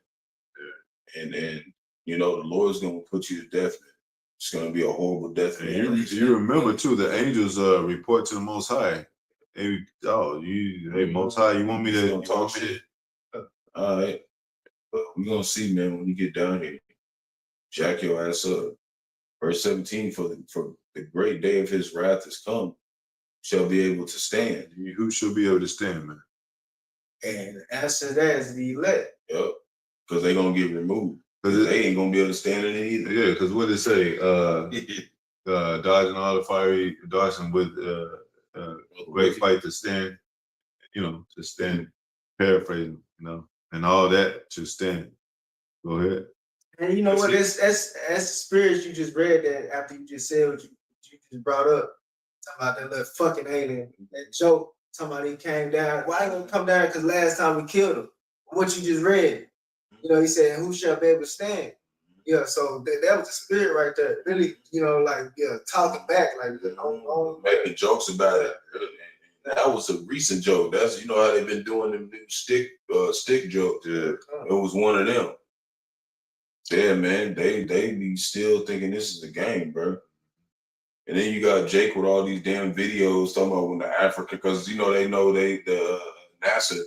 Yeah. And you know the Lord's gonna put you to death, man. It's gonna be a horrible death. And you remember too, the angels report to the Most High. Hey, Most High, you want me to talk shit? All right, but we're gonna see, man, when you get down here. Jack your ass up. Verse 17, for the great day of his wrath is come, shall be able to stand. Who shall be able to stand, man? and the answer to that is the elect. Yep, because they're gonna get removed. Because they ain't gonna be able to stand in it either. Yeah, because what did it say? Dodging all the fiery darts and with great fight to stand, to stand, paraphrasing, and all that to stand. Go ahead. And you know what? That's the spirit you just read that after you just said what you just brought up. Talking about that little fucking alien, that joke. Talking about he came down. Why he gonna come down? Because last time we killed him. What you just read. He said, "Who shall be able to stand?" Yeah, so that was the spirit right there. Really, talking back, like making jokes about it. That was a recent joke. That's how they've been doing them new stick jokes. Yeah, it was one of them. Yeah, man, they be still thinking this is a game, bro. And then you got Jake with all these damn videos talking about when the Africa, because the NASA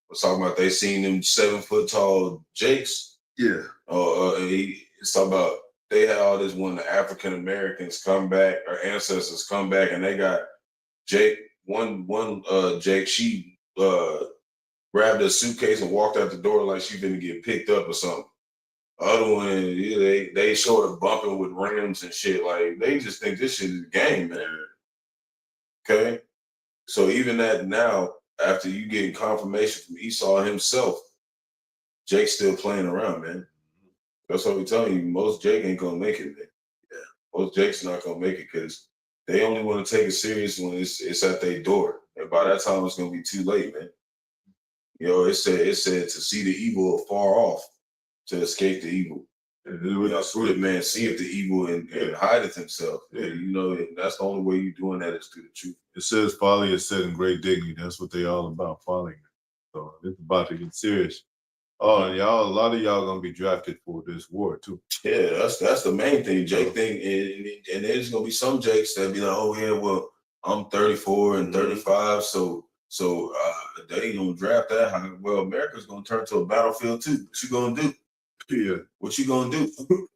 was talking about they seen them 7 foot tall Jakes. Yeah. It's talking about they had all this when the African Americans come back, or ancestors come back, and they got Jake. One Jake, she grabbed a suitcase and walked out the door like she gonna get picked up or something. Other one, they sort of bumping with rims and shit. Like they just think this shit is a game, man. Okay, so even that now, after you getting confirmation from Esau himself, Jake's still playing around, man. That's what we're telling you. Most Jake ain't gonna make it, man. Yeah, most Jake's not gonna make it because they only want to take it serious when it's at their door, and by that time it's gonna be too late, man. It said to see the evil afar off, to escape the evil. Through the man seeth the evil and hideth himself. Yeah, that's the only way you're doing that is through the truth. It says folly is set in great dignity. That's what they all about, following. So it's about to get serious. Oh, and a lot of y'all gonna be drafted for this war too. Yeah, that's the main thing, Jake thing. And there's gonna be some Jakes that be like, oh yeah, well, I'm 34 and 35, so they ain't gonna draft that high. Well, America's gonna turn to a battlefield too. What you gonna do? Yeah. What you gonna do?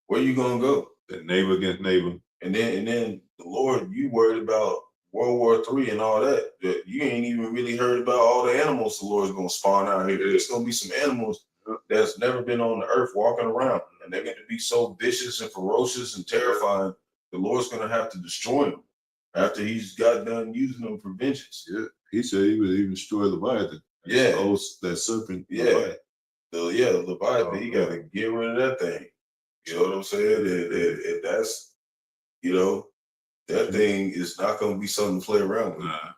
Where you gonna go? Neighbor against neighbor. And then the Lord, you worried about World War III and all that. You ain't even really heard about all the animals the Lord's gonna spawn out here. There's gonna be some animals that's never been on the earth walking around, and they're gonna be so vicious and ferocious and terrifying. The Lord's gonna have to destroy them after he's got done using them for vengeance. Yeah, he said he would even destroy Leviathan. Yeah, that serpent. Yeah. The Leviathan, he got to get rid of that thing. You know what I'm saying? And that's, you know, that thing is not going to be something to play around with. Nah.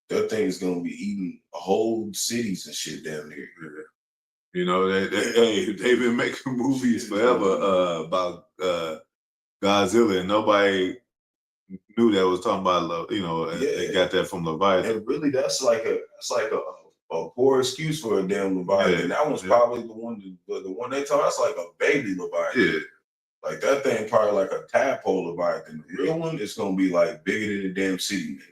That thing is going to be eating whole cities and shit down there. You know, they've been making movies forever about Godzilla, and nobody knew that was talking about love. You know, and they got that from Leviathan. And really, that's like a poor excuse for a damn Leviathan. Yeah, That one's probably the one they talk. That's like a baby Leviathan. Yeah. Like that thing probably like a tadpole Leviathan. The real one is gonna be like bigger than the damn city, man.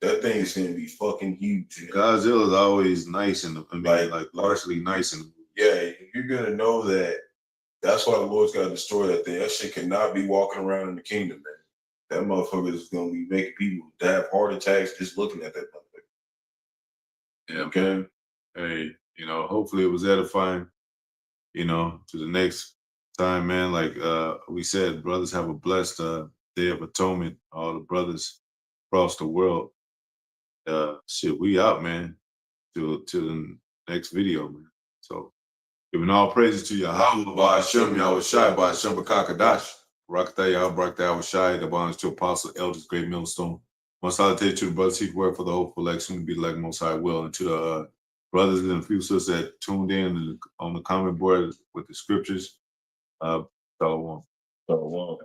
That thing is gonna be fucking huge. Man. Godzilla's always nice in the, I mean, like largely nice in the movie. Yeah, you're gonna know that. That's why the Lord's gotta destroy that thing. That shit cannot be walking around in the kingdom, man. That motherfucker is gonna be making people have heart attacks just looking at that motherfucker. Yeah. Okay. Hey, you know, hopefully it was edifying, you know, to the next time, man. Like we said, brothers, have a blessed Day of Atonement, all the brothers across the world. Shit, we out, man, to the next video, man. So giving all praises to Yahawah, Bahasham, Yahawashi, Bahasham, Qadash, Barak, Yahawaah, Barak, Yahawashi, the bonds to apostles, elders, great millstone. Most salutation to the brothers, seek word for the hopeful election, be like Most High will, and to the brothers and few sisters that tuned in on the comment board with the scriptures. Shalom. So,